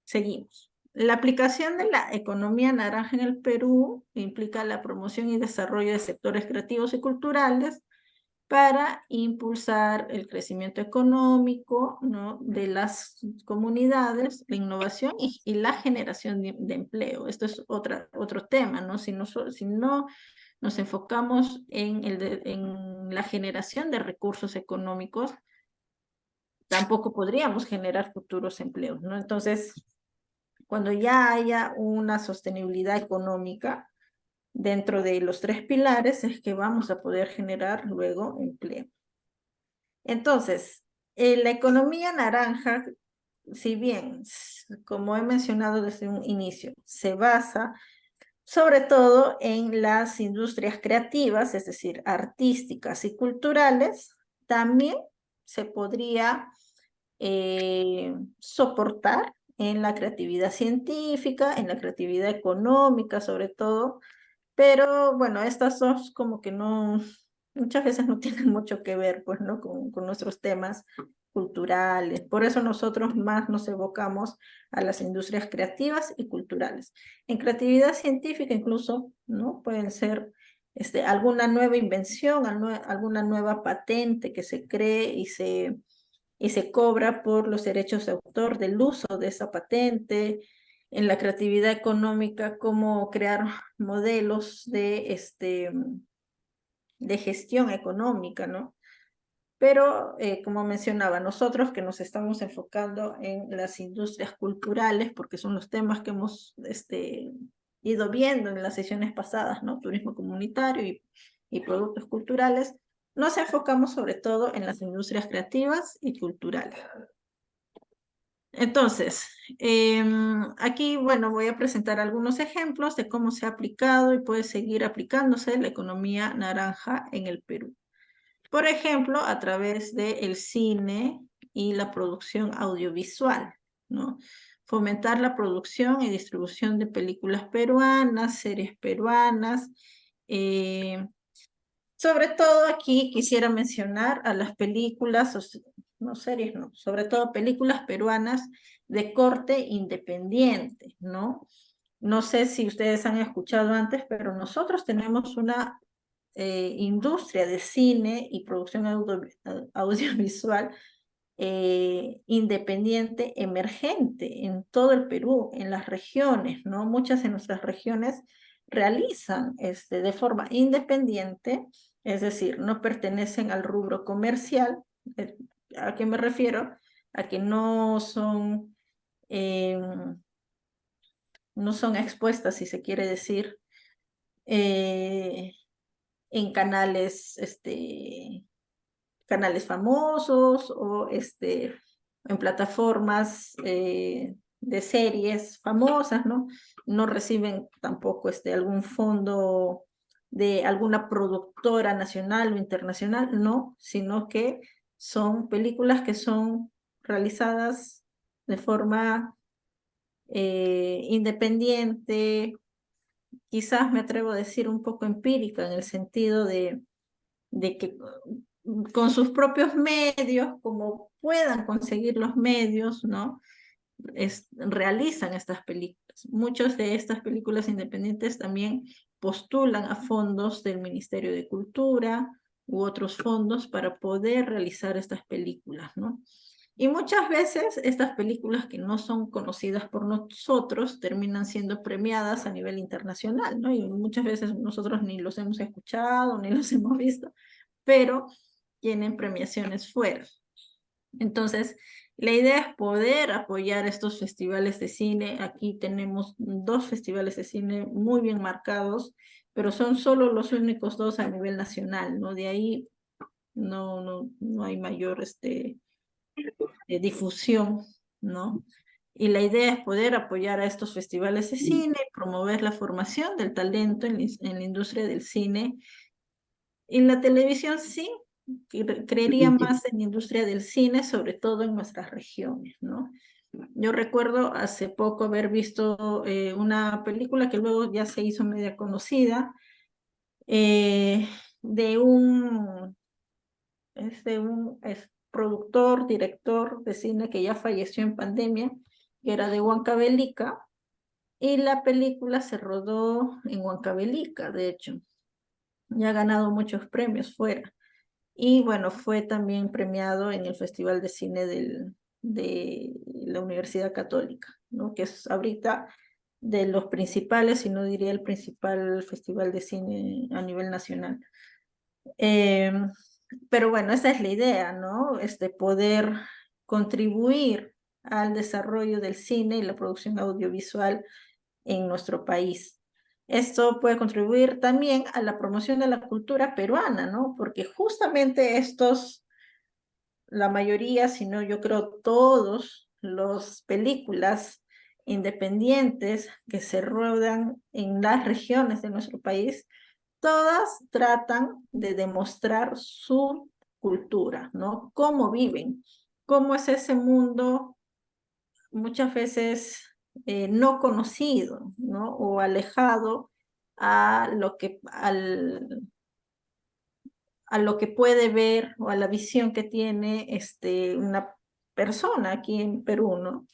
Seguimos. La aplicación de la economía naranja en el Perú implica la promoción y desarrollo de sectores creativos y culturales para impulsar el crecimiento económico, ¿no? de las comunidades, la innovación y la generación de empleo. Esto es otro tema, ¿no? Si no nos enfocamos en la generación de recursos económicos, tampoco podríamos generar futuros empleos, ¿no? Entonces, cuando ya haya una sostenibilidad económica dentro de los tres pilares, es que vamos a poder generar luego empleo. Entonces, la economía naranja si bien, como he mencionado desde un inicio, se basa sobre todo en las industrias creativas, es decir, artísticas y culturales, también se podría soportar en la creatividad científica, en la creatividad económica sobre todo, pero bueno, estas dos como que no, muchas veces no tienen mucho que ver pues, ¿no? con nuestros temas culturales. Por eso nosotros más nos evocamos a las industrias creativas y culturales. En creatividad científica incluso, ¿no? Pueden ser alguna nueva invención, alguna nueva patente que se cree y se cobra por los derechos de autor del uso de esa patente. En la creatividad económica, cómo crear modelos de gestión económica, ¿no? Pero, como mencionaba, nosotros que nos estamos enfocando en las industrias culturales, porque son los temas que hemos ido viendo en las sesiones pasadas, ¿no? Turismo comunitario y productos culturales, nos enfocamos sobre todo en las industrias creativas y culturales. Entonces, aquí, bueno, voy a presentar algunos ejemplos de cómo se ha aplicado y puede seguir aplicándose la economía naranja en el Perú. Por ejemplo, a través del cine y la producción audiovisual, ¿no? Fomentar la producción y distribución de películas peruanas, series peruanas. Sobre todo aquí quisiera mencionar a las películas, no series, no, sobre todo películas peruanas de corte independiente, ¿no? No sé si ustedes han escuchado antes, pero nosotros tenemos una industria de cine y producción audiovisual independiente emergente en todo el Perú, en las regiones, ¿no? Muchas de nuestras regiones realizan de forma independiente, es decir, no pertenecen al rubro comercial. ¿A qué me refiero? A que no son expuestas, si se quiere decir, en canales famosos o en plataformas de series famosas, ¿no? No reciben tampoco algún fondo de alguna productora nacional o internacional, no, sino que son películas que son realizadas de forma independiente, quizás me atrevo a decir un poco empírica, en el sentido de que con sus propios medios, como puedan conseguir los medios, ¿no? Realizan estas películas. Muchas de estas películas independientes también postulan a fondos del Ministerio de Cultura u otros fondos para poder realizar estas películas, ¿no? Y muchas veces estas películas que no son conocidas por nosotros terminan siendo premiadas a nivel internacional, ¿no? Y muchas veces nosotros ni los hemos escuchado, ni los hemos visto, pero tienen premiaciones fuera. Entonces, la idea es poder apoyar estos festivales de cine. Aquí tenemos 2 festivales de cine muy bien marcados, pero son solo los únicos 2 a nivel nacional, ¿no? De ahí no hay mayor difusión, ¿no? Y la idea es poder apoyar a estos festivales de cine, promover la formación del talento en la industria del cine. En la televisión sí, creería más en la industria del cine, sobre todo en nuestras regiones, ¿no? Yo recuerdo hace poco haber visto una película que luego ya se hizo media conocida, de un productor, director de cine que ya falleció en pandemia, que era de Huancavelica, y la película se rodó en Huancavelica, de hecho. Ya ha ganado muchos premios fuera. Y bueno, fue también premiado en el Festival de Cine de la Universidad Católica, ¿no? Que es ahorita de los principales, si no diría el principal festival de cine a nivel nacional. Pero bueno, esa es la idea, ¿no? Poder contribuir al desarrollo del cine y la producción audiovisual en nuestro país. Esto puede contribuir también a la promoción de la cultura peruana, ¿no? Porque justamente la mayoría, si no yo creo todos, las películas independientes que se rodan en las regiones de nuestro país, todas tratan de demostrar su cultura, ¿no? Cómo viven, cómo es ese mundo muchas veces no conocido, ¿no? O alejado a lo que, a lo que puede ver o a la visión que tiene una persona aquí en Perú, ¿no?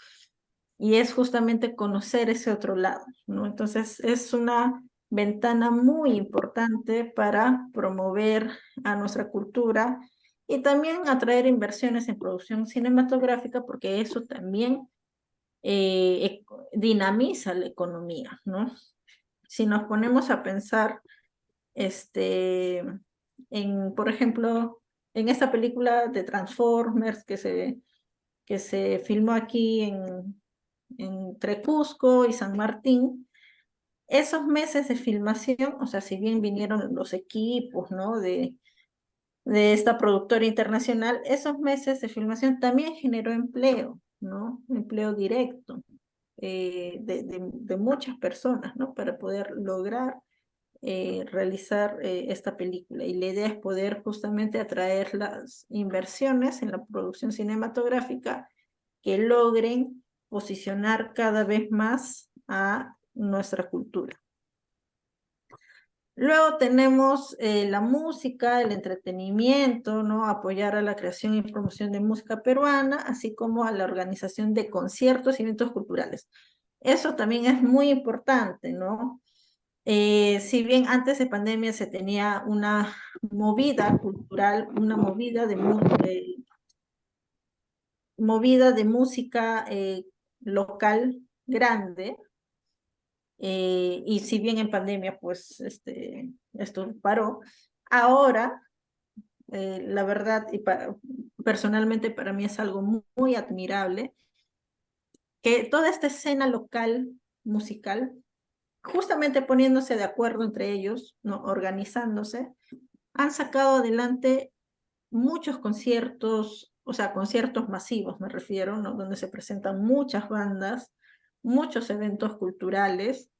Y es justamente conocer ese otro lado, ¿no? Entonces es una ventana muy importante para promover a nuestra cultura y también atraer inversiones en producción cinematográfica, porque eso también dinamiza la economía, ¿no? Si nos ponemos a pensar, por ejemplo, en esta película de Transformers que se filmó aquí entre Cusco y San Martín, esos meses de filmación, o sea, si bien vinieron los equipos, ¿no? de esta productora internacional, esos meses de filmación también generó empleo, ¿no? Empleo directo de muchas personas, ¿no? Para poder lograr realizar esta película. Y la idea es poder justamente atraer las inversiones en la producción cinematográfica que logren posicionar cada vez más a nuestra cultura. Luego tenemos la música, el entretenimiento, ¿no? Apoyar a la creación y promoción de música peruana, así como a la organización de conciertos y eventos culturales. Eso también es muy importante, ¿no? Si bien antes de pandemia se tenía una movida cultural, una movida de música local grande, y si bien en pandemia pues esto paró, ahora la verdad y personalmente para mí es algo muy admirable que toda esta escena local musical, justamente poniéndose de acuerdo entre ellos, ¿no? Organizándose, han sacado adelante muchos conciertos, o sea, conciertos masivos me refiero, ¿no? Donde se presentan muchas bandas, muchos eventos culturales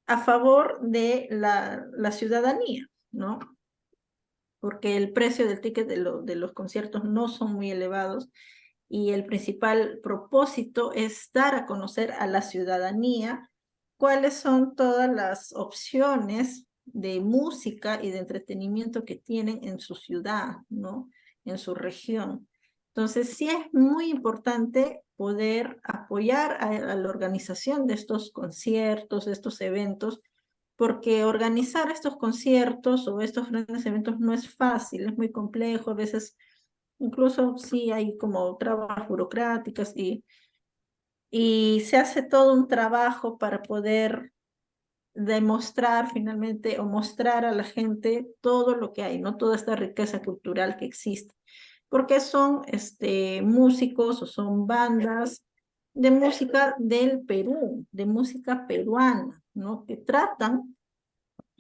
a favor de la ciudadanía, ¿no? Porque el precio del ticket de los conciertos no son muy elevados y el principal propósito es dar a conocer a la ciudadanía cuáles son todas las opciones de música y de entretenimiento que tienen en su ciudad, ¿no? En su región. Entonces, sí es muy importante poder apoyar a la organización de estos conciertos, de estos eventos, porque organizar estos conciertos o estos grandes eventos no es fácil, es muy complejo, a veces incluso sí hay como trabas burocráticas y se hace todo un trabajo para poder demostrar finalmente o mostrar a la gente todo lo que hay, ¿no? Toda esta riqueza cultural que existe. Porque son músicos o son bandas de música del Perú, de música peruana, ¿no? Que tratan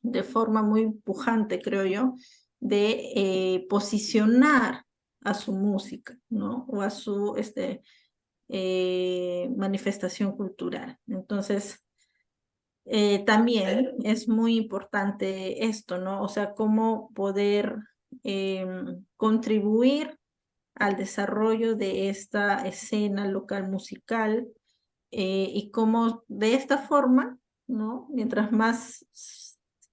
de forma muy pujante, creo yo, de posicionar a su música, ¿no? O a su manifestación cultural. Entonces, también es muy importante esto, ¿no? O sea, cómo poder contribuir al desarrollo de esta escena local musical y cómo de esta forma, ¿no? Mientras más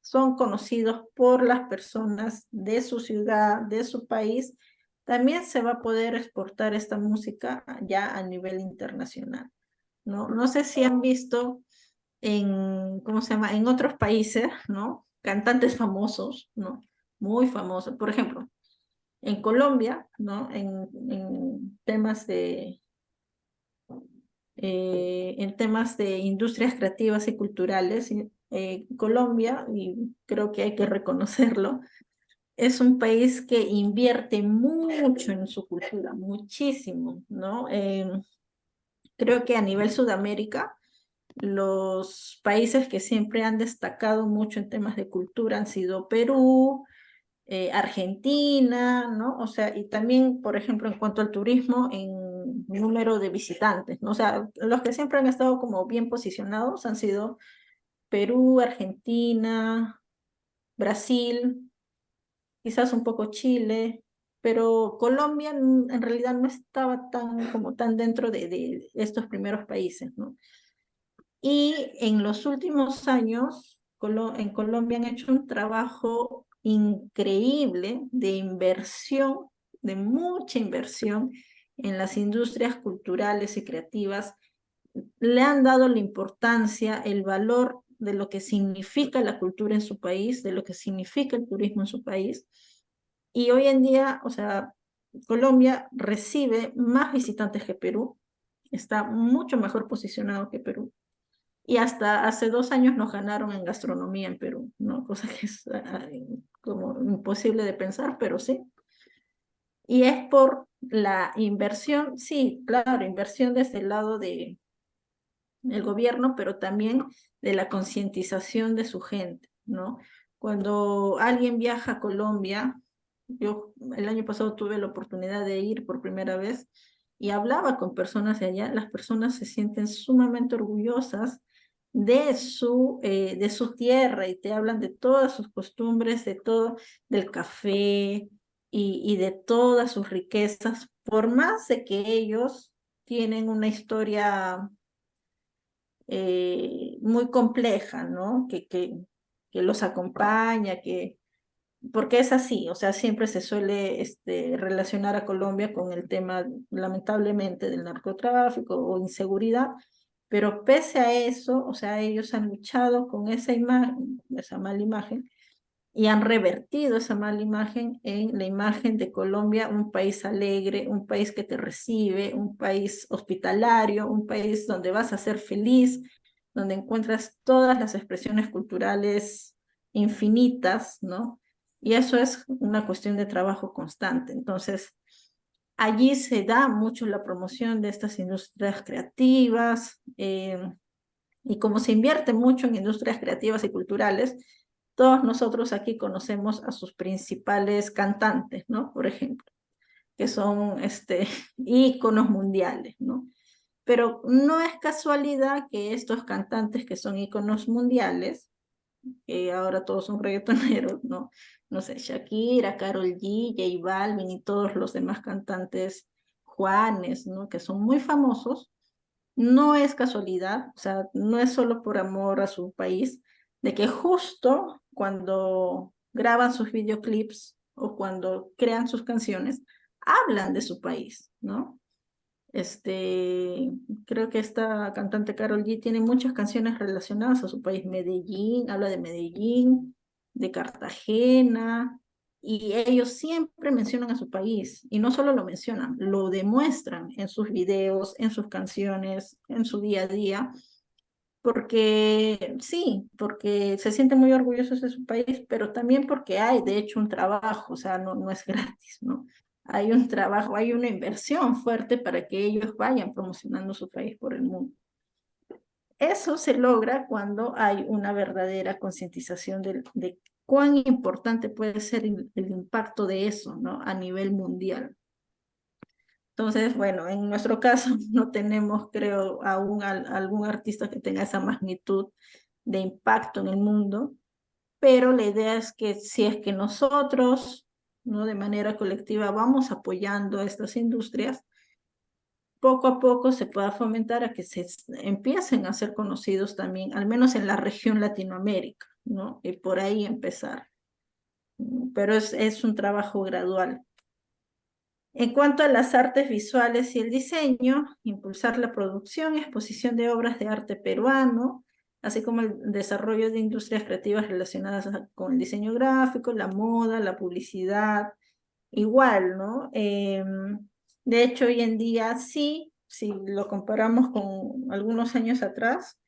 son conocidos por las personas de su ciudad, de su país, también se va a poder exportar esta música ya a nivel internacional, ¿no? No sé si han visto ¿cómo se llama? En otros países, ¿no? Cantantes famosos, ¿no? Muy famosos. Por ejemplo, en Colombia, ¿no? En temas en temas de industrias creativas y culturales, Colombia, y creo que hay que reconocerlo, es un país que invierte mucho en su cultura, muchísimo, ¿no? Creo que a nivel Sudamérica, los países que siempre han destacado mucho en temas de cultura han sido Perú, Argentina, ¿no? O sea, y también, por ejemplo, en cuanto al turismo, número de visitantes, ¿no? O sea, los que siempre han estado como bien posicionados han sido Perú, Argentina, Brasil, quizás un poco Chile, pero Colombia en realidad no estaba como tan dentro de estos primeros países, ¿no? Y en los últimos años, en Colombia han hecho un trabajo increíble de inversión, de mucha inversión en las industrias culturales y creativas. Le han dado la importancia, el valor de lo que significa la cultura en su país, de lo que significa el turismo en su país. Y hoy en día, o sea, Colombia recibe más visitantes que Perú, está mucho mejor posicionado que Perú. Y hasta hace 2 años nos ganaron en gastronomía en Perú, ¿no? Cosa que es como imposible de pensar, pero sí. Y es por la inversión, sí, claro, inversión desde el lado del gobierno, pero también de la concientización de su gente, ¿no? Cuando alguien viaja a Colombia, yo el año pasado tuve la oportunidad de ir por primera vez y hablaba con personas de allá, las personas se sienten sumamente orgullosas de su tierra y te hablan de todas sus costumbres, de todo, del café y de todas sus riquezas, por más de que ellos tienen una historia muy compleja, ¿no? Que los acompaña, porque es así, o sea, siempre se suele relacionar a Colombia con el tema, lamentablemente, del narcotráfico o inseguridad, pero pese a eso, o sea, ellos han luchado con esa imagen, esa mala imagen, y han revertido esa mala imagen en la imagen de Colombia, un país alegre, un país que te recibe, un país hospitalario, un país donde vas a ser feliz, donde encuentras todas las expresiones culturales infinitas, ¿no? Y eso es una cuestión de trabajo constante. Entonces, allí se da mucho la promoción de estas industrias creativas, y como se invierte mucho en industrias creativas y culturales, todos nosotros aquí conocemos a sus principales cantantes, ¿no? Por ejemplo, que son íconos mundiales, ¿no? Pero no es casualidad que estos cantantes que son íconos mundiales, que ahora todos son reggaetoneros, ¿no? No sé, Shakira, Karol G, J Balvin y todos los demás cantantes, Juanes, ¿no? Que son muy famosos, no es casualidad, o sea, no es solo por amor a su país, de que justo cuando graban sus videoclips o cuando crean sus canciones, hablan de su país, ¿no? Creo que esta cantante Karol G tiene muchas canciones relacionadas a su país, Medellín, habla de Medellín, de Cartagena, y ellos siempre mencionan a su país, y no solo lo mencionan, lo demuestran en sus videos, en sus canciones, en su día a día, porque sí, porque se sienten muy orgullosos de su país, pero también porque hay, de hecho, un trabajo, o sea, no es gratis, ¿no? Hay un trabajo, hay una inversión fuerte para que ellos vayan promocionando su país por el mundo. Eso se logra cuando hay una verdadera concientización de cuán importante puede ser el impacto de eso, ¿no? A nivel mundial. Entonces, bueno, en nuestro caso no tenemos, creo, aún algún artista que tenga esa magnitud de impacto en el mundo, pero la idea es que si es que nosotros, ¿no? De manera colectiva vamos apoyando a estas industrias, poco a poco se pueda fomentar a que se empiecen a ser conocidos también, al menos en la región Latinoamérica, ¿no? Y por ahí empezar. Pero es un trabajo gradual. En cuanto a las artes visuales y el diseño, impulsar la producción y exposición de obras de arte peruano, así como el desarrollo de industrias creativas relacionadas con el diseño gráfico, la moda, la publicidad, igual, ¿no? De hecho, hoy en día sí, si lo comparamos con algunos años atrás,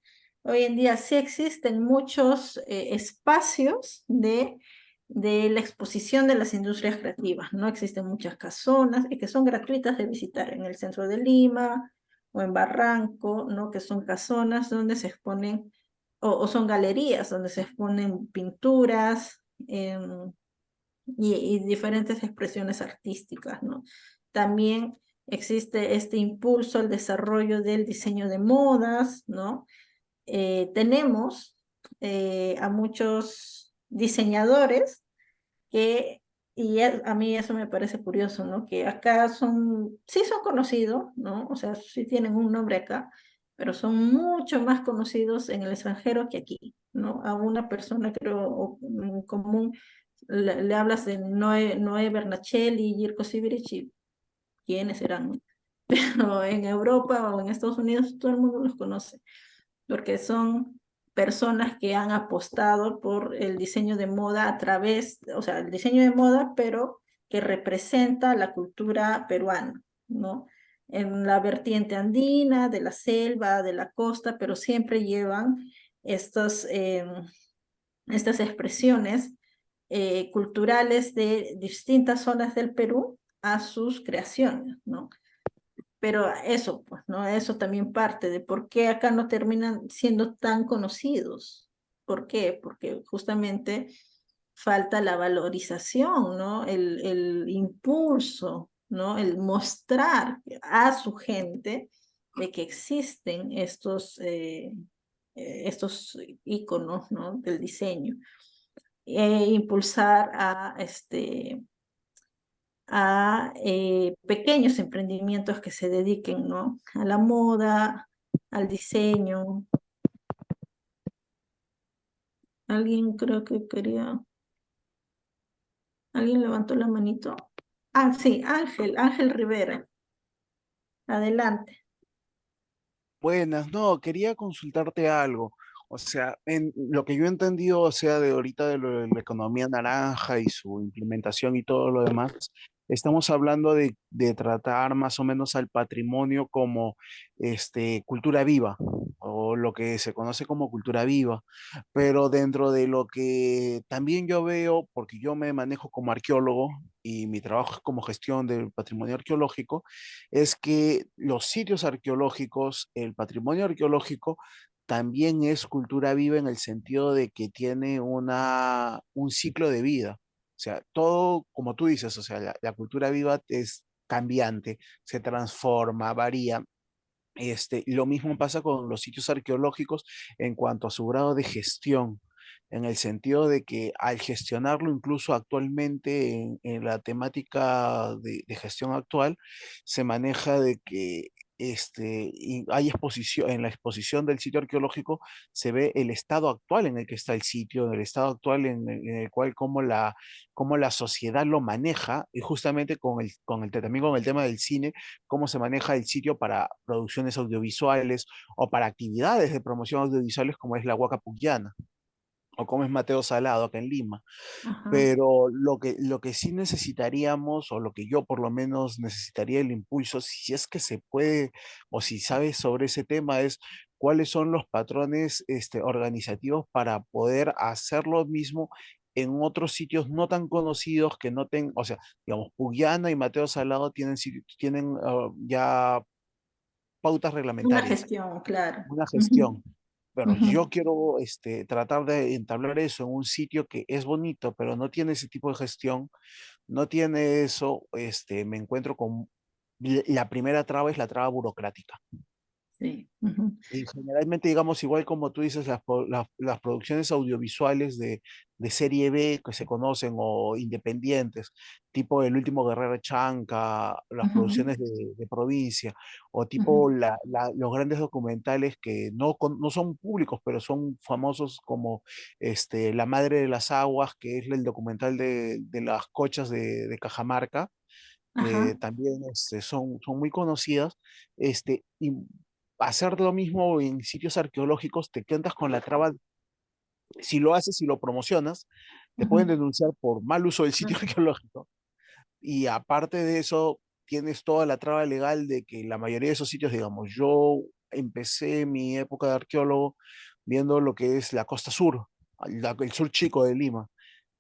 hoy en día sí existen muchos espacios de la exposición de las industrias creativas, ¿no? Existen muchas casonas que son gratuitas de visitar en el centro de Lima o en Barranco, ¿no? Que son casonas donde se exponen, o son galerías donde se exponen pinturas, y diferentes expresiones artísticas, ¿no? También existe este impulso al desarrollo del diseño de modas, ¿no? Tenemos a muchos diseñadores que, a mí eso me parece curioso, ¿no? Que acá sí son conocidos, ¿no? O sea, sí tienen un nombre acá, pero son mucho más conocidos en el extranjero que aquí, ¿no? A una persona, creo, en común, le hablas de Noé Bernachelli y Jirko Sivirich, y quiénes serán, pero en Europa o en Estados Unidos todo el mundo los conoce porque son personas que han apostado por el diseño de moda a través, o sea, el diseño de moda, pero que representa la cultura peruana, ¿no? En la vertiente andina, de la selva, de la costa, pero siempre llevan estos, estas expresiones culturales de distintas zonas del Perú a sus creaciones, ¿no? Pero eso, pues, ¿no? Eso también parte de por qué acá no terminan siendo tan conocidos. ¿Por qué? Porque justamente falta la valorización, ¿no? El impulso, ¿no? El mostrar a su gente de que existen estos íconos, ¿no? Del diseño. Impulsar a pequeños emprendimientos que se dediquen, ¿no? A la moda, al diseño. Alguien creo que quería, alguien levantó la manito. Ah, sí, Ángel Rivera. Adelante. Buenas, no, quería consultarte algo. O sea, en lo que yo he entendido, o sea, de ahorita de, lo de la economía naranja y su implementación y todo lo demás, estamos hablando de tratar más o menos al patrimonio como cultura viva, o lo que se conoce como cultura viva. Pero dentro de lo que también yo veo, porque yo me manejo como arqueólogo y mi trabajo es como gestión del patrimonio arqueológico, es que los sitios arqueológicos, el patrimonio arqueológico, también es cultura viva en el sentido de que tiene un ciclo de vida. O sea, todo, como tú dices, o sea, la cultura viva es cambiante, se transforma, varía. Lo mismo pasa con los sitios arqueológicos en cuanto a su grado de gestión, en el sentido de que al gestionarlo incluso actualmente en la temática de gestión actual, se maneja de que hay exposición, en la exposición del sitio arqueológico se ve el estado actual en el que está el sitio, en el estado actual en el cual cómo la sociedad lo maneja, y justamente también con el tema del cine cómo se maneja el sitio para producciones audiovisuales o para actividades de promoción audiovisuales como es la Huaca Pucllana o como es Mateo Salado acá en Lima. Ajá. Pero lo que sí necesitaríamos, o lo que yo por lo menos necesitaría el impulso, si es que se puede, o si sabes sobre ese tema, es cuáles son los patrones organizativos para poder hacer lo mismo en otros sitios no tan conocidos que no tengan, o sea, digamos, Pugliana y Mateo Salado tienen ya pautas Una reglamentarias, gestión, claro. una Ujú, gestión. Pero ujú. yo quiero tratar de entablar eso en un sitio que es bonito, pero no tiene ese tipo de gestión, no tiene eso, me encuentro con la primera traba es la traba burocrática. Sí. Ujú, Y generalmente, digamos, igual como tú dices, las producciones audiovisuales de serie B que se conocen o independientes, tipo El último guerrero Chanca, las ujú, producciones de provincia, o tipo ujú. los grandes documentales que no son públicos, pero son famosos como La Madre de las Aguas, que es el documental de las cochas de Cajamarca, que Ajá. también son muy conocidas, y hacer lo mismo en sitios arqueológicos, te cuentas con la traba, si lo haces y lo promocionas, te pueden Ujú. denunciar por mal uso del sitio arqueológico. Y aparte de eso, tienes toda la traba legal de que la mayoría de esos sitios, digamos, yo empecé mi época de arqueólogo viendo lo que es la costa sur, el sur chico de Lima,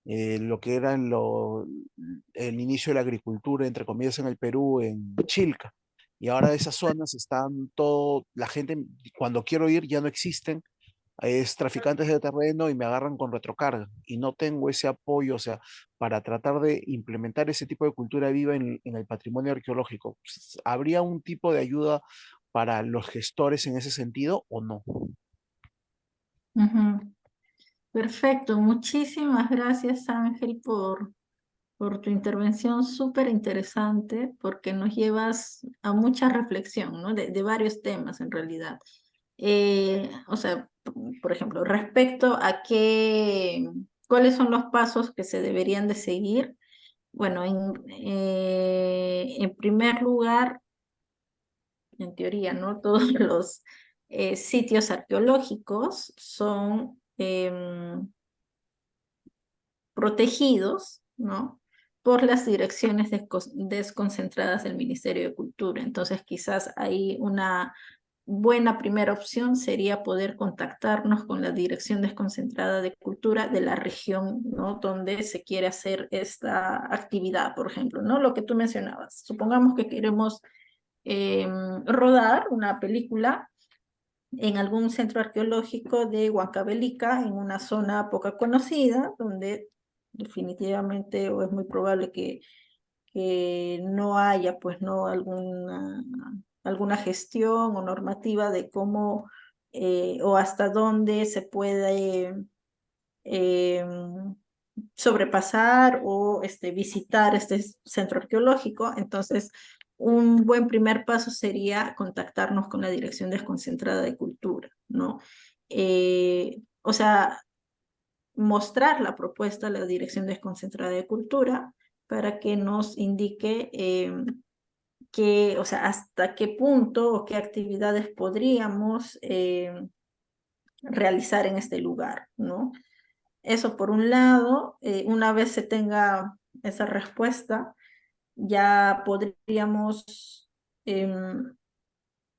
lo que era el inicio de la agricultura, entre comillas, en el Perú, en Chilca. Y ahora esas zonas están todo, la gente, cuando quiero ir, ya no existen. es traficantes de terreno y me agarran con retrocarga y no tengo ese apoyo, o sea, para tratar de implementar ese tipo de cultura viva en el patrimonio arqueológico. ¿Habría un tipo de ayuda para los gestores en ese sentido o no? Ujú. Perfecto, muchísimas gracias Ángel por tu intervención súper interesante, porque nos llevas a mucha reflexión, ¿no? De varios temas en realidad. O sea, por ejemplo, respecto a cuáles son los pasos que se deberían de seguir. Bueno, en primer lugar, en teoría, ¿no? Todos los sitios arqueológicos son protegidos, ¿no? Por las direcciones desconcentradas del Ministerio de Cultura. Entonces, quizás ahí una buena primera opción sería poder contactarnos con la Dirección Desconcentrada de Cultura de la región, ¿no? Donde se quiere hacer esta actividad, por ejemplo, ¿no? Lo que tú mencionabas. Supongamos que queremos rodar una película en algún centro arqueológico de Huancavelica, en una zona poco conocida, donde definitivamente o es muy probable que no haya pues no alguna gestión o normativa de cómo o hasta dónde se puede eh, sobrepasar o visitar este centro arqueológico. Entonces, un buen primer paso sería contactarnos con la Dirección Desconcentrada de Cultura, ¿no? O sea, mostrar la propuesta a la Dirección Desconcentrada de Cultura para que nos indique o sea, hasta qué punto o qué actividades podríamos realizar en este lugar, ¿no? Eso por un lado, una vez se tenga esa respuesta, ya podríamos, en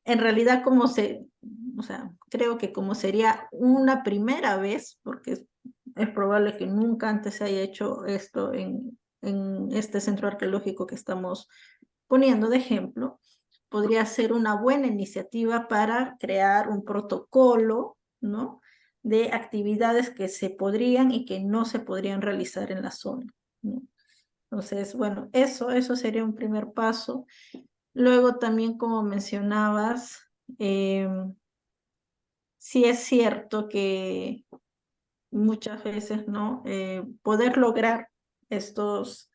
realidad o sea, creo que como sería una primera vez, porque es probable que nunca antes se haya hecho esto en este centro arqueológico que estamos poniendo de ejemplo, podría ser una buena iniciativa para crear un protocolo, ¿no? De actividades que se podrían y que no se podrían realizar en la zona, ¿no? Entonces, bueno, eso sería un primer paso. Luego también, como mencionabas, sí es cierto que muchas veces, ¿no? Poder lograr estas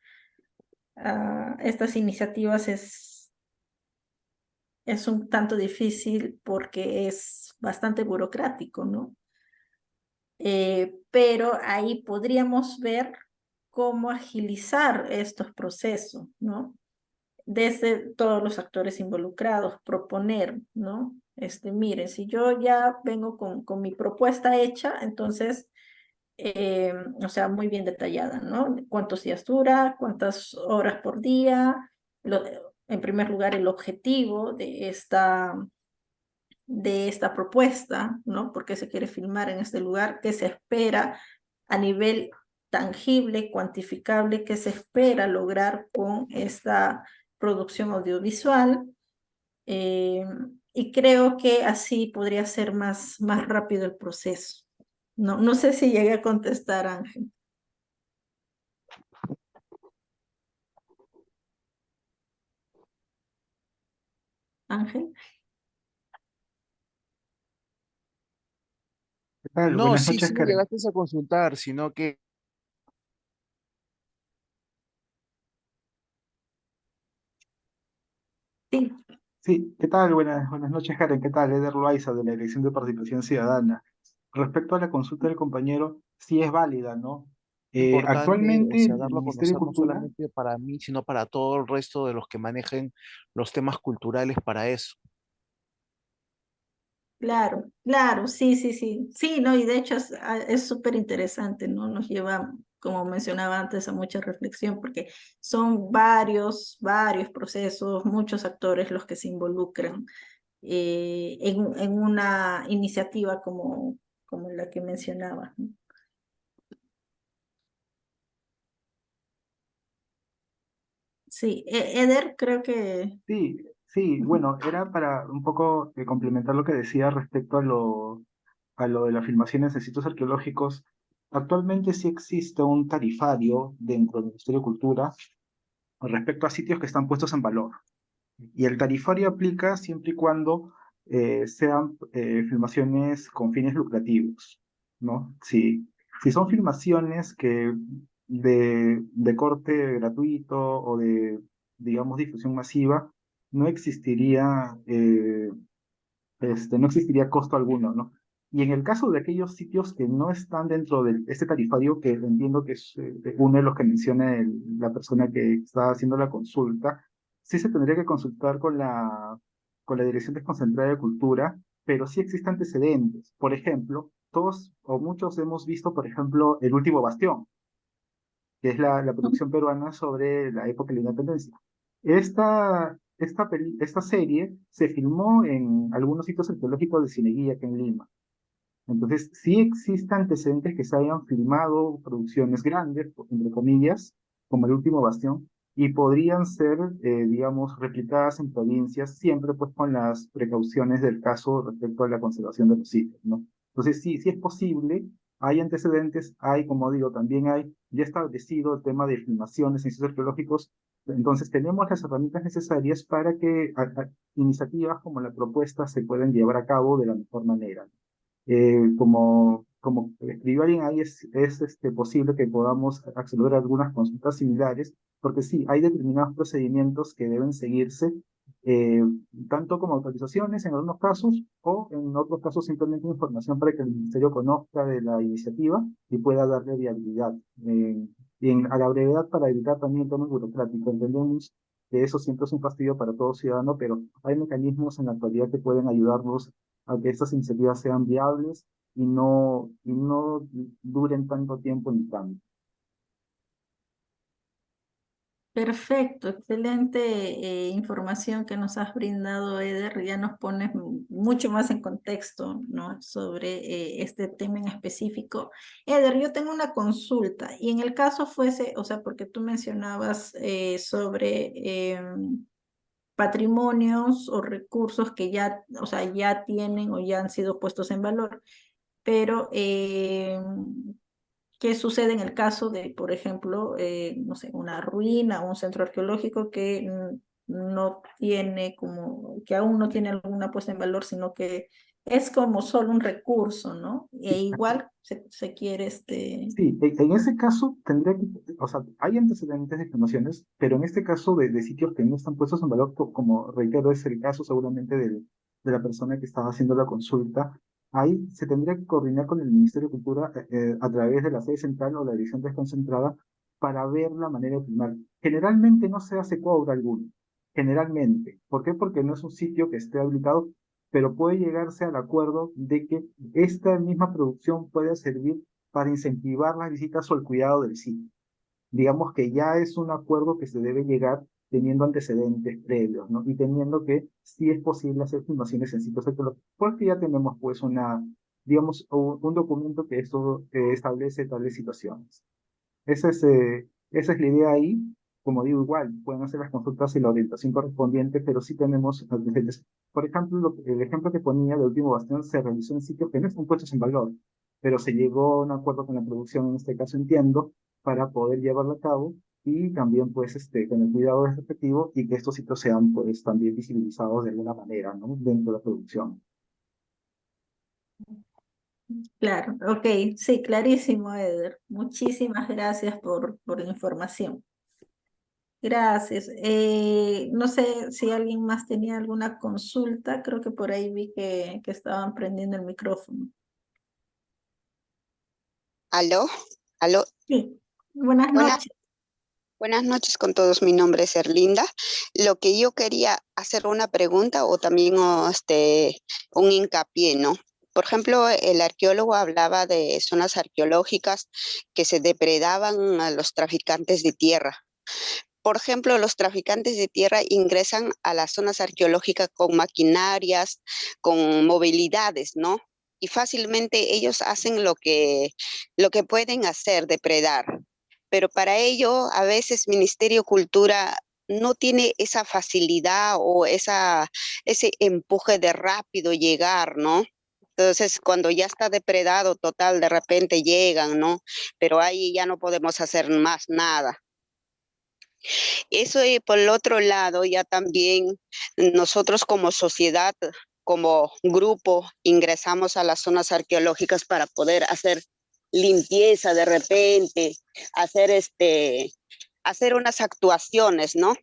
iniciativas es un tanto difícil porque es bastante burocrático, ¿no? Pero ahí podríamos ver cómo agilizar estos procesos, ¿no? Desde todos los actores involucrados, proponer, ¿no? Miren, si yo ya vengo con mi propuesta hecha, entonces, o sea, muy bien detallada, ¿no? ¿Cuántos días dura? ¿Cuántas horas por día? En primer lugar, el objetivo de esta propuesta, ¿no? ¿Por qué se quiere filmar en este lugar? ¿Qué se espera a nivel tangible, cuantificable? ¿Qué se espera lograr con esta producción audiovisual? Y creo que así podría ser más rápido el proceso. No sé si llegué a contestar, Ángel. Ángel. ¿Qué tal? No, Buenas sí, noches, sí me Karen. llegaste a consultar, sino que Sí, Sí, ¿qué tal? Buenas noches, Karen. ¿Qué tal? Eder Loaiza, de la Dirección de Participación Ciudadana. Respecto a la consulta del compañero, sí es válida, ¿no? importante, o Actualmente sea, el darlo a Ministerio de conocer no Cultura, solamente para mí, sino para todo el resto de los que manejen los temas culturales para eso. claro, claro, sí, sí, sí. Sí, ¿no? Y de hecho es súper interesante, ¿no? Nos lleva, como mencionaba antes, a mucha reflexión, porque son varios procesos, muchos actores los que se involucran en una iniciativa como la que mencionaba, ¿no? Sí, Eder, creo que... sí, sí, Ujú. bueno, era para un poco complementar lo que decía respecto a a lo de las filmaciones en sitios arqueológicos, actualmente sí existe un tarifario dentro del Ministerio de Cultura respecto a sitios que están puestos en valor. Y el tarifario aplica siempre y cuando sean filmaciones con fines lucrativos, ¿no? Si son filmaciones que de corte gratuito o de, digamos, difusión masiva, no existiría, no existiría costo alguno, ¿no? Y en el caso de aquellos sitios que no están dentro de este tarifario, que entiendo que es uno de los que menciona la persona que está haciendo la consulta, sí se tendría que consultar con la Dirección Desconcentrada de Cultura, pero sí existen antecedentes. Por ejemplo, todos o muchos hemos visto, por ejemplo, El Último Bastión, que es la producción peruana sobre la época de la independencia. Esta serie se filmó en algunos sitios arqueológicos de Cieneguilla, aquí en Lima. Entonces, sí existen antecedentes que se hayan filmado producciones grandes, entre comillas, como El Último Bastión, y podrían ser, digamos, replicadas en provincias, siempre pues con las precauciones del caso respecto a la conservación de los sitios, ¿no? Entonces, sí, sí es posible, hay antecedentes, hay, como digo, también hay ya establecido el tema de filmaciones en sitios arqueológicos, entonces tenemos las herramientas necesarias para que iniciativas como la propuesta se puedan llevar a cabo de la mejor manera. Como escribió alguien ahí, es posible que podamos acceder a algunas consultas similares, porque sí, hay determinados procedimientos que deben seguirse, eh, tanto como autorizaciones en algunos casos, o en otros casos simplemente información para que el ministerio conozca de la iniciativa y pueda darle viabilidad. A la brevedad, para evitar también el tema burocrático. Entendemos que eso siempre es un fastidio para todo ciudadano, pero hay mecanismos en la actualidad que pueden ayudarnos a que estas iniciativas sean viables y no duren tanto tiempo en cambio. Perfecto, excelente información que nos has brindado, Eder. Ya nos pones mucho más en contexto, ¿no? Sobre este tema en específico. Eder, yo tengo una consulta y en el caso fuese, o sea, porque tú mencionabas sobre patrimonios o recursos que ya, o sea, ya tienen o ya han sido puestos en valor, pero ¿qué sucede en el caso de, por ejemplo, no sé, una ruina o un centro arqueológico que no tiene como, que aún no tiene alguna puesta en valor, sino que es como solo un recurso, ¿no? E igual se quiere Sí, en ese caso tendría que, o sea, hay antecedentes de filmaciones, pero en este caso de sitios que no están puestos en valor, como reitero, es el caso seguramente de la persona que estaba haciendo la consulta, ahí se tendría que coordinar con el Ministerio de Cultura a través de la sede central o la dirección desconcentrada para ver la manera de filmar. Generalmente no se hace cobro alguno, generalmente. ¿Por qué? Porque no es un sitio que esté habilitado, pero puede llegarse al acuerdo de que esta misma producción puede servir para incentivar las visitas o el cuidado del sitio. Digamos que ya es un acuerdo que se debe llegar teniendo antecedentes previos, ¿no? Y teniendo que sí es posible hacer filmaciones en sitios arqueológicos, porque ya tenemos pues digamos, un documento que esto establece tales situaciones. Esa es la idea ahí. Como digo, igual, pueden hacer las consultas y la orientación correspondiente, pero sí tenemos antecedentes. Por ejemplo, el ejemplo que ponía de Último Bastión se realizó en sitios que no están puestos en valor, pero se llegó a un acuerdo con la producción, en este caso entiendo, para poder llevarlo a cabo y también pues con el cuidado respectivo y que estos sitios sean pues también visibilizados de alguna manera, ¿no? Dentro de la producción. claro, ok, sí, clarísimo, Eder. Muchísimas gracias por la información. Gracias. No sé si alguien más tenía alguna consulta. Creo que por ahí vi que estaban prendiendo el micrófono. Aló, aló. Sí, buenas Buenas, noches. buenas noches con todos. Mi nombre es Erlinda. Lo que yo quería hacer una pregunta o también un hincapié, ¿no? Por ejemplo, el arqueólogo hablaba de zonas arqueológicas que se depredaban a los traficantes de tierra. Por ejemplo, los traficantes de tierra ingresan a las zonas arqueológicas con maquinarias, con movilidades, ¿no? Y fácilmente ellos hacen lo que pueden hacer, depredar. Pero para ello, a veces Ministerio de Cultura no tiene esa facilidad o ese empuje de rápido llegar, ¿no? Entonces, cuando ya está depredado total, de repente llegan, ¿no? Pero ahí ya no podemos hacer más nada. Eso, y por el otro lado, ya también nosotros como sociedad, como grupo, ingresamos a las zonas arqueológicas para poder hacer limpieza de repente, hacer hacer unas actuaciones, ¿no?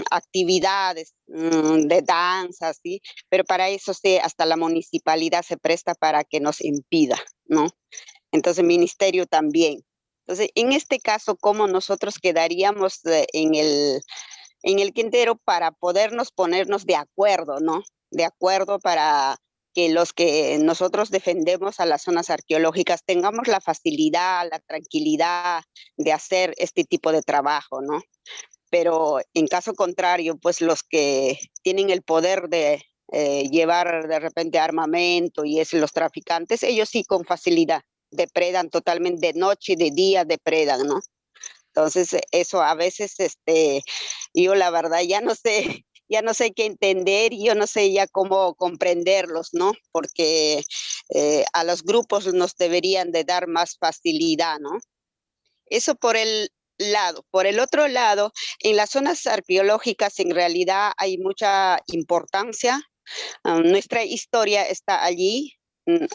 Actividades de danza, ¿sí? Pero para eso sí, hasta la municipalidad se presta para que nos impida, ¿no? Entonces el ministerio también. Entonces, en este caso, ¿cómo nosotros quedaríamos en el Quintero para ponernos de acuerdo, ¿no? De acuerdo para que los que nosotros defendemos a las zonas arqueológicas tengamos la facilidad, la tranquilidad de hacer este tipo de trabajo, ¿no? Pero en caso contrario, pues los que tienen el poder de llevar de repente armamento y es los traficantes, ellos sí con facilidad depredan totalmente de noche y de día depredan, ¿no? Entonces, eso a veces, yo la verdad ya no sé qué entender y yo no sé ya cómo comprenderlos, ¿no? Porque a los grupos nos deberían de dar más facilidad, ¿no? Eso por el lado. Por el otro lado, en las zonas arqueológicas en realidad hay mucha importancia. Nuestra historia está allí,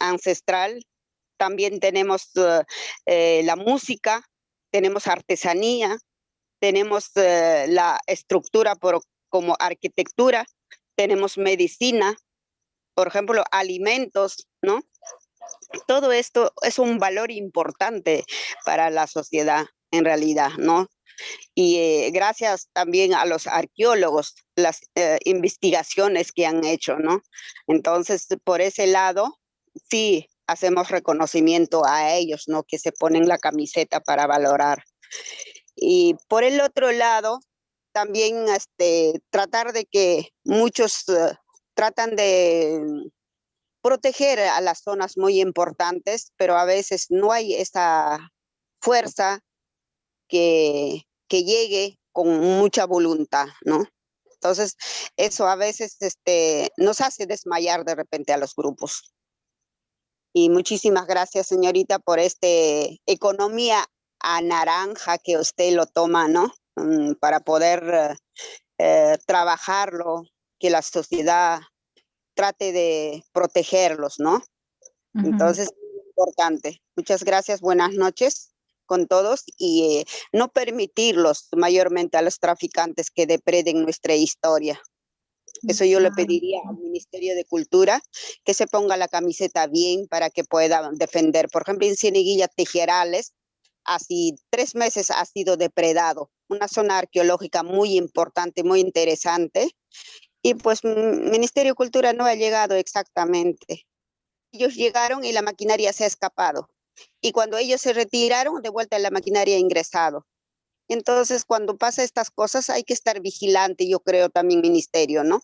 ancestral. También tenemos la música, tenemos artesanía, tenemos la estructura como arquitectura, tenemos medicina, por ejemplo, alimentos, ¿no? Todo esto es un valor importante para la sociedad, en realidad, ¿no? Y gracias también a los arqueólogos, las investigaciones que han hecho, ¿no? Entonces, por ese lado, sí hacemos reconocimiento a ellos, ¿no? Que se ponen la camiseta para valorar. Y por el otro lado, también tratar de que muchos tratan de proteger a las zonas muy importantes, pero a veces no hay esa fuerza que llegue con mucha voluntad, ¿no? Entonces, eso a veces nos hace desmayar de repente a los grupos. Y muchísimas gracias, señorita, por economía a naranja que usted lo toma, ¿no? Para poder trabajarlo, que la sociedad trate de protegerlos, ¿no? Entonces, es importante. Muchas gracias, buenas noches con todos y no permitirlos mayormente a los traficantes que depreden nuestra historia. Eso yo le pediría al Ministerio de Cultura que se ponga la camiseta bien para que pueda defender. Por ejemplo, en Cieneguilla, Tijerales, así 3 meses ha sido depredado. Una zona arqueológica muy importante, muy interesante. Y pues Ministerio de Cultura no ha llegado exactamente. Ellos llegaron y la maquinaria se ha escapado. Y cuando ellos se retiraron, de vuelta la maquinaria ha ingresado. Entonces, cuando pasa estas cosas, hay que estar vigilante, yo creo, también ministerio, ¿no?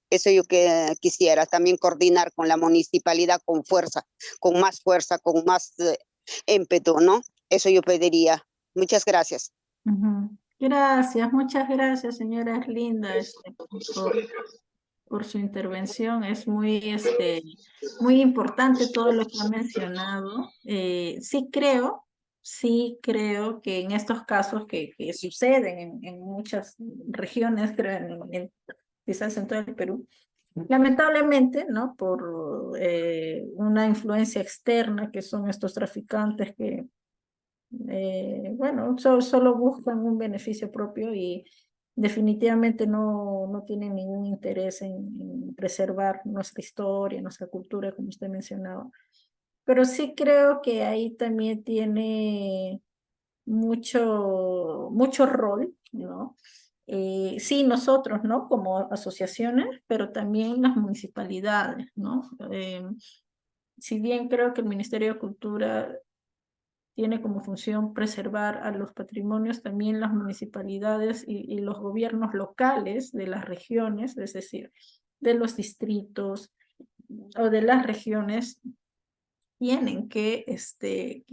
Eso yo que quisiera también coordinar con la municipalidad con fuerza, con más ímpetu, ¿no? Eso yo pediría. Muchas gracias. Gracias, muchas gracias, señora Erlinda, por su intervención. Es muy importante todo lo que ha mencionado. Sí creo que en estos casos que suceden en muchas regiones, creo, quizás en todo el Perú, lamentablemente, ¿no? Por una influencia externa que son estos traficantes que, bueno, solo buscan un beneficio propio y definitivamente no tienen ningún interés en preservar nuestra historia, nuestra cultura, como usted mencionaba. Pero sí creo que ahí también tiene mucho rol, ¿no? Sí, nosotros, ¿no? Como asociaciones, pero también las municipalidades, ¿no? Si bien creo que el Ministerio de Cultura tiene como función preservar a los patrimonios, también las municipalidades y los gobiernos locales de las regiones, es decir, de los distritos o de las regiones, tienen que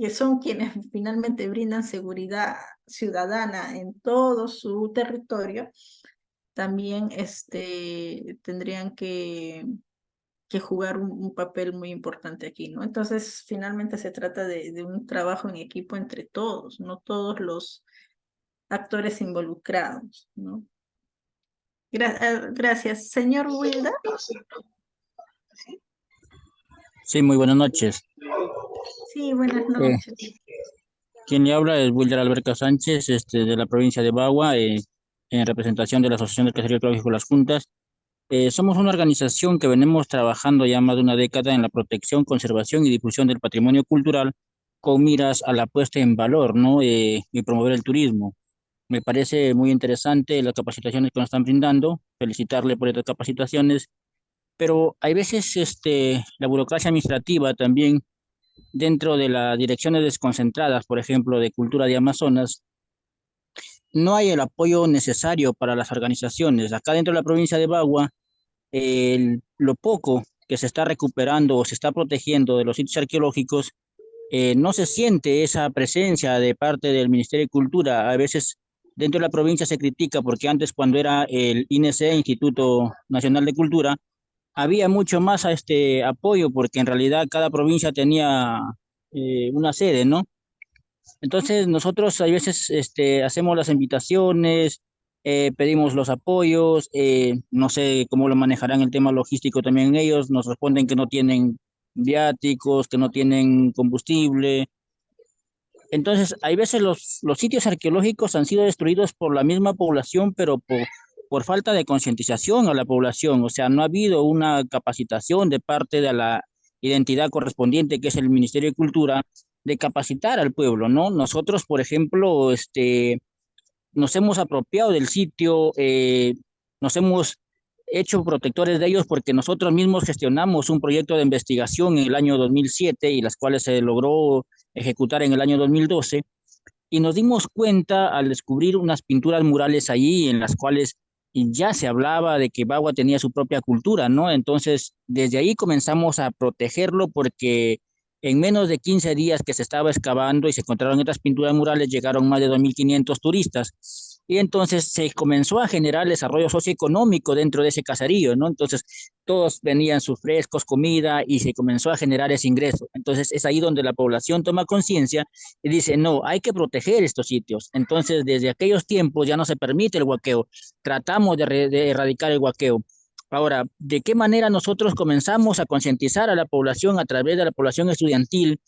son quienes finalmente brindan seguridad ciudadana en todo su territorio, también tendrían que que jugar un papel muy importante aquí, ¿no? Entonces, finalmente se trata de un trabajo en equipo entre todos, no todos los actores involucrados, ¿no? Gracias. Señor Wilda. Sí, muy buenas noches. Sí, buenas Eh, noches. Quien le habla es Wilder Alberto Sánchez, de la provincia de Bagua, en representación de la Asociación del Caserío Ecológico Las Juntas. Somos una organización que venimos trabajando ya más de una década en la protección, conservación y difusión del patrimonio cultural con miras a la puesta en valor, ¿no? Y promover el turismo. Me parece muy interesante las capacitaciones que nos están brindando, felicitarle por estas capacitaciones, pero hay veces la burocracia administrativa también dentro de las direcciones desconcentradas, por ejemplo, de Cultura de Amazonas, no hay el apoyo necesario para las organizaciones. Acá dentro de la provincia de Bagua, lo poco que se está recuperando o se está protegiendo de los sitios arqueológicos, no se siente esa presencia de parte del Ministerio de Cultura. A veces dentro de la provincia se critica porque antes cuando era el INC, Instituto Nacional de Cultura, había mucho más a este apoyo porque en realidad cada provincia tenía una sede, ¿no? Entonces nosotros a veces hacemos las invitaciones, pedimos los apoyos, no sé cómo lo manejarán el tema logístico también ellos, nos responden que no tienen viáticos, que no tienen combustible. Entonces, hay veces los sitios arqueológicos han sido destruidos por la misma población, pero por falta de concientización a la población. O sea, no ha habido una capacitación de parte de la identidad correspondiente, que es el Ministerio de Cultura, de capacitar al pueblo, ¿no? Nosotros, por ejemplo, nos hemos apropiado del sitio, nos hemos hecho protectores de ellos porque nosotros mismos gestionamos un proyecto de investigación en el año 2007 y las cuales se logró ejecutar en el año 2012 y nos dimos cuenta al descubrir unas pinturas murales allí en las cuales ya se hablaba de que Bagua tenía su propia cultura, ¿no? Entonces, desde ahí comenzamos a protegerlo porque en menos de 15 días que se estaba excavando y se encontraron estas pinturas murales, llegaron más de 2.500 turistas. Y entonces se comenzó a generar el desarrollo socioeconómico dentro de ese caserío, ¿no? Entonces todos venían sus frescos, comida y se comenzó a generar ese ingreso. Entonces es ahí donde la población toma conciencia y dice, no, hay que proteger estos sitios. Entonces desde aquellos tiempos ya no se permite el huaqueo. Tratamos de erradicar el huaqueo. Ahora, ¿de qué manera nosotros comenzamos a concientizar a la población a través de la población estudiantil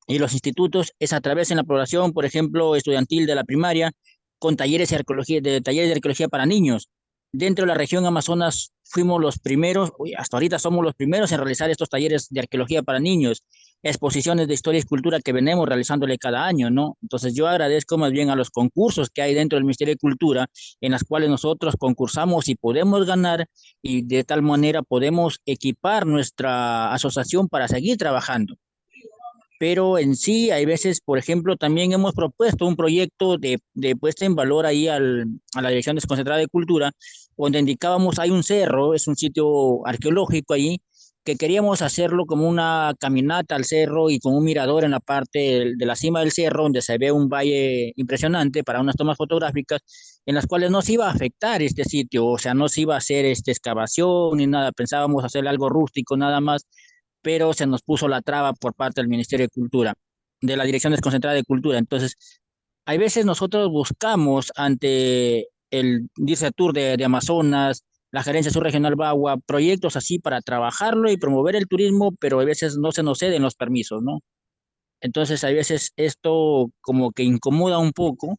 y los institutos? Es a través de la población, por ejemplo, estudiantil de la primaria, con talleres de arqueología para niños. Dentro de la región Amazonas fuimos los primeros, hasta ahorita somos los primeros en realizar estos talleres de arqueología para niños, exposiciones de historia y cultura que venimos realizándole cada año, ¿no? Entonces yo agradezco más bien a los concursos que hay dentro del Ministerio de Cultura, en las cuales nosotros concursamos y podemos ganar y de tal manera podemos equipar nuestra asociación para seguir trabajando. Pero en sí, hay veces, por ejemplo, también hemos propuesto un proyecto de puesta en valor ahí a la Dirección Desconcentrada de Cultura, donde indicábamos, hay un cerro, es un sitio arqueológico allí, que queríamos hacerlo como una caminata al cerro y con un mirador en la parte de la cima del cerro, donde se ve un valle impresionante para unas tomas fotográficas, en las cuales no se iba a afectar este sitio, o sea, no se iba a hacer excavación ni nada, pensábamos hacer algo rústico nada más, pero se nos puso la traba por parte del Ministerio de Cultura, de la Dirección Desconcentrada de Cultura. Entonces, hay veces nosotros buscamos ante el DIRCETUR de Amazonas, la Gerencia Subregional Bagua, proyectos así para trabajarlo y promover el turismo, pero a veces no se nos ceden los permisos, ¿no? Entonces, a veces esto como que incomoda un poco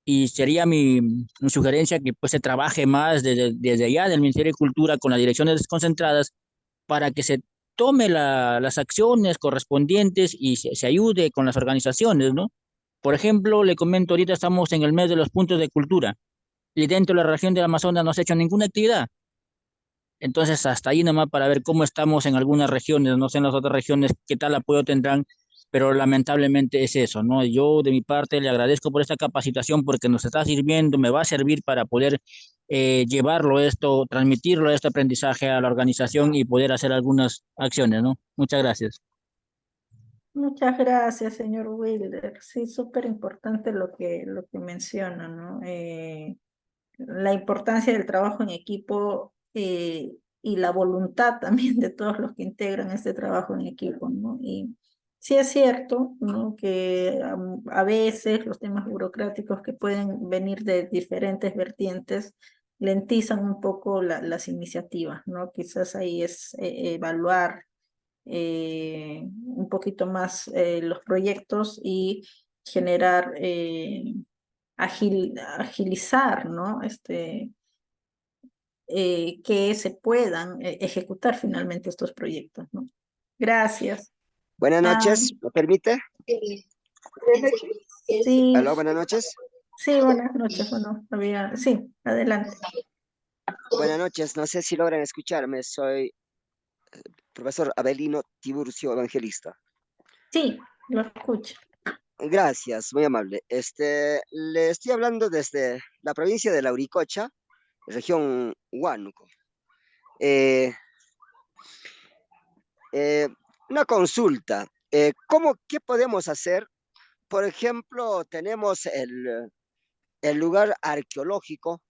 y sería mi sugerencia que pues se trabaje más desde allá del Ministerio de Cultura con las direcciones desconcentradas para que se tome las acciones correspondientes y se ayude con las organizaciones, ¿no? Por ejemplo, le comento, ahorita estamos en el mes de los puntos de cultura y dentro de la región del Amazonas no se ha hecho ninguna actividad. Entonces, hasta ahí nomás para ver cómo estamos en algunas regiones, no sé en las otras regiones qué tal apoyo tendrán, pero lamentablemente es eso, ¿no? Yo de mi parte le agradezco por esta capacitación porque nos está sirviendo, me va a servir para poder llevarlo esto, transmitirlo este aprendizaje a la organización y poder hacer algunas acciones, ¿no? Muchas gracias. Muchas gracias, señor Wilder. Sí, súper importante lo que menciona, ¿no? La importancia del trabajo en equipo y la voluntad también de todos los que integran este trabajo en equipo, ¿no? Y sí es cierto, ¿no? Que a veces los temas burocráticos que pueden venir de diferentes vertientes lentizan un poco las iniciativas, ¿no? Quizás ahí es evaluar un poquito más los proyectos y generar, agilizar, ¿no? Que se puedan ejecutar finalmente estos proyectos, ¿no? Gracias. Buenas Ah, noches, ¿me permite? sí, Aló, buenas noches. sí, buenas noches. Bueno, sí, adelante. Buenas noches, no sé si logran escucharme. Soy profesor Abelino Tiburcio Evangelista. Sí, lo escucho. Gracias, muy amable. Le estoy hablando desde la provincia de Lauricocha, región Huánuco. Eh, una consulta. ¿Qué podemos hacer? Por ejemplo, tenemos el lugar arqueológico.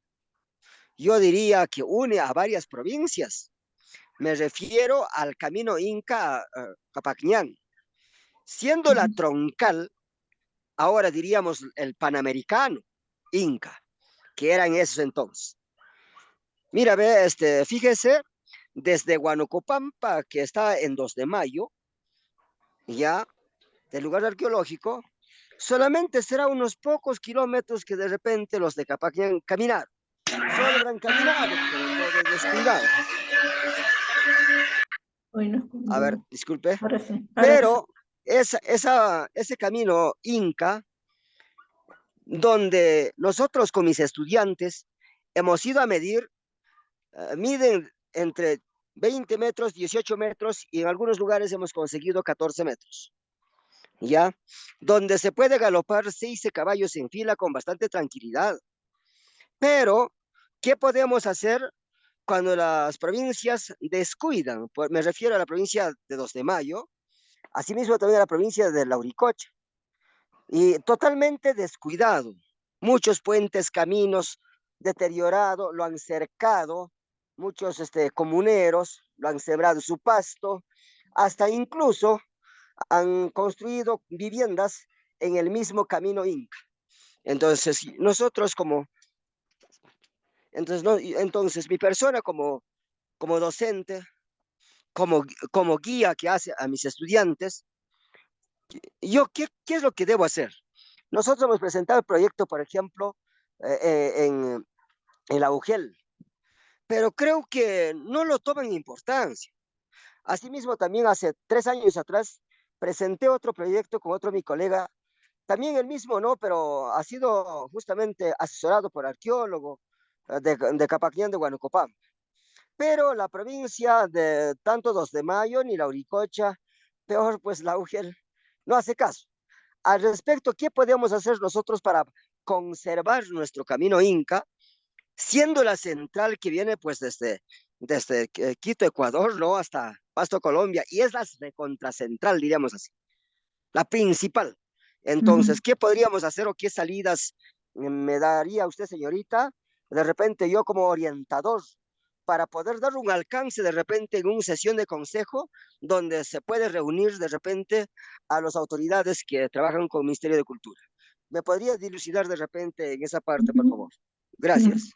Yo diría que une a varias provincias. Me refiero al camino Inca Capacñán. Siendo la troncal, ahora diríamos el panamericano Inca, que era en esos entonces. Mira, ve, fíjese, desde Huanocopampa, que está en 2 de Mayo, ya, del lugar arqueológico, solamente será unos pocos kilómetros que de repente los de Capacñán caminaron. Solo habrán caminado, pero todo descuidado. Hoy no, A ver, disculpe. ahora sí, ahora sí. Pero ese camino Inca, donde nosotros con mis estudiantes hemos ido a medir, miden entre 20 metros, 18 metros y en algunos lugares hemos conseguido 14 metros, ¿ya? Donde se puede galopar 6 caballos en fila con bastante tranquilidad. Pero, ¿qué podemos hacer cuando las provincias descuidan? Pues me refiero a la provincia de 2 de Mayo, asimismo también a la provincia de Lauricocha, y totalmente descuidado. Muchos puentes, caminos deteriorados, lo han cercado, muchos comuneros lo han sembrado su pasto, hasta incluso han construido viviendas en el mismo camino Inca. Entonces, nosotros como, entonces, no, entonces mi persona como docente, como guía que hace a mis estudiantes, ¿qué es lo que debo hacer? Nosotros hemos presentado el proyecto, por ejemplo, en la UGEL, pero creo que no lo toman importancia. Asimismo, también hace 3 años atrás presenté otro proyecto con otro mi colega, también el mismo, ¿no? Pero ha sido justamente asesorado por arqueólogo de Capacñán de Huanocopán. Pero la provincia de tanto 2 de Mayo ni la Uricocha, peor pues la UGEL, no hace caso. Al respecto, ¿qué podemos hacer nosotros para conservar nuestro camino Inca, siendo la central que viene pues desde Quito, Ecuador, ¿no? Hasta Pasto, Colombia, y es la contracentral, diríamos así, la principal? Entonces, ¿qué podríamos hacer o qué salidas me daría usted, señorita? De repente yo como orientador, para poder dar un alcance de repente en una sesión de consejo donde se puede reunir de repente a las autoridades que trabajan con el Ministerio de Cultura. ¿Me podría dilucidar de repente en esa parte, por favor? Gracias.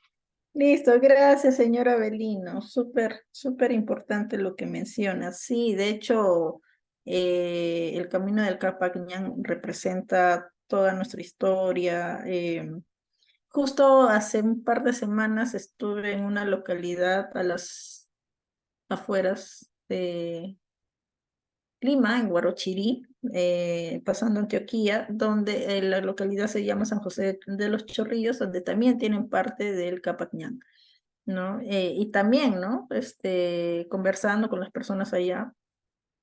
Listo, gracias, señora Avelino. Súper, súper importante lo que menciona. Sí, de hecho, el Camino del Capacñán representa toda nuestra historia. Justo hace un par de semanas estuve en una localidad a las afueras de Lima, en Huarochirí, pasando Antioquía, donde la localidad se llama San José de los Chorrillos, donde también tienen parte del Capacñán, ¿no? Y también, ¿no? Conversando con las personas allá,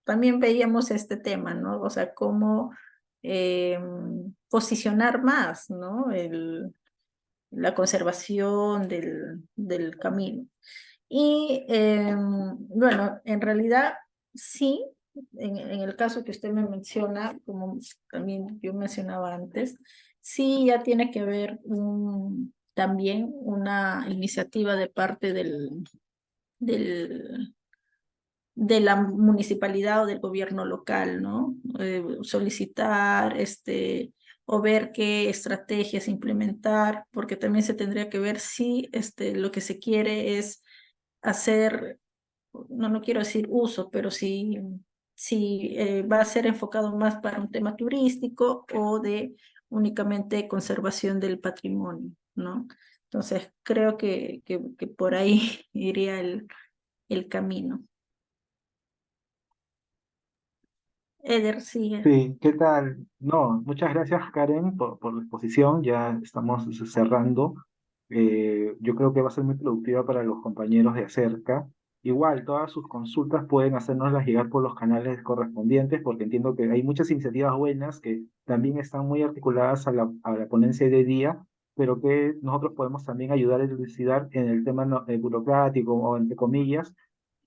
también veíamos este tema, ¿no? O sea, cómo posicionar más, ¿no? La conservación del camino. Y bueno, en realidad sí, en el caso que usted me menciona, como también yo mencionaba antes, sí ya tiene que haber también una iniciativa de parte de la municipalidad o del gobierno local, ¿no? Solicitar, o ver qué estrategias implementar, porque también se tendría que ver si lo que se quiere es hacer, no quiero decir uso, pero si va a ser enfocado más para un tema turístico o de únicamente conservación del patrimonio, ¿no? Entonces, creo que por ahí iría el camino. Eder, sigue. Sí, ¿qué tal? No, muchas gracias Karen por la exposición, ya estamos cerrando. Yo creo que va a ser muy productiva para los compañeros de Acerca. Igual, todas sus consultas pueden hacérnoslas llegar por los canales correspondientes, porque entiendo que hay muchas iniciativas buenas que también están muy articuladas a la ponencia de día, pero que nosotros podemos también ayudar a elucidar en el tema burocrático o entre comillas,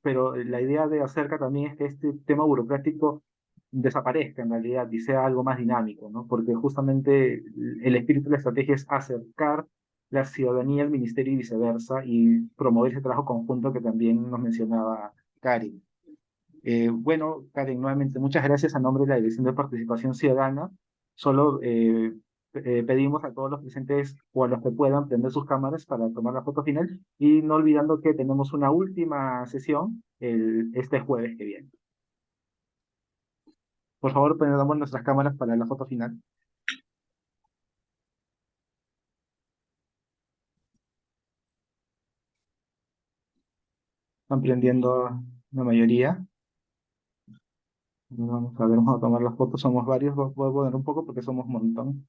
pero la idea de Acerca también es que este tema burocrático desaparezca en realidad y sea algo más dinámico, ¿no? Porque justamente el espíritu de la estrategia es acercar la ciudadanía al ministerio y viceversa y promover ese trabajo conjunto que también nos mencionaba Karen. Bueno, Karen, nuevamente muchas gracias a nombre de la Dirección de Participación Ciudadana. Solo pedimos a todos los presentes o a los que puedan prender sus cámaras para tomar la foto final y no olvidando que tenemos una última sesión este jueves que viene. Por favor, prendamos nuestras cámaras para la foto final. Están prendiendo la mayoría. Vamos a ver, vamos a tomar las fotos. Somos varios. Voy a poner un poco porque somos un montón.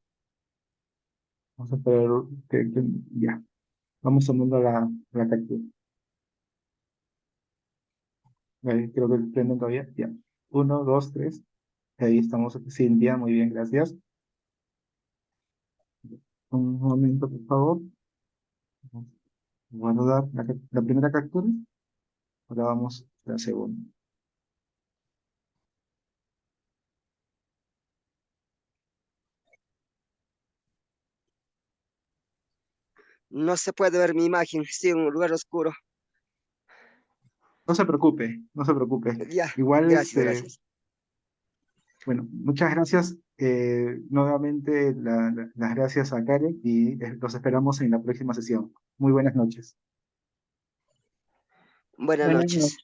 Vamos a esperar ya. Vamos tomando la captura. Ahí, creo que prenden todavía. Ya. 1, 2, 3. Ahí estamos. Cintia, muy bien, gracias. Un momento, por favor. Guardar la primera captura. Ahora vamos a la segunda. No se puede ver mi imagen, estoy en un lugar oscuro. No se preocupe, no se preocupe. Ya, Igual, gracias, gracias. bueno, muchas gracias. Nuevamente las gracias a Karen y los esperamos en la próxima sesión. Muy buenas noches. Buenas noches.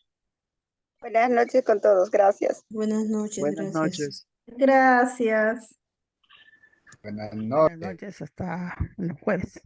Buenas noches con todos, gracias. Buenas noches, Buenas gracias. noches. Gracias. Buenas noches, hasta el jueves.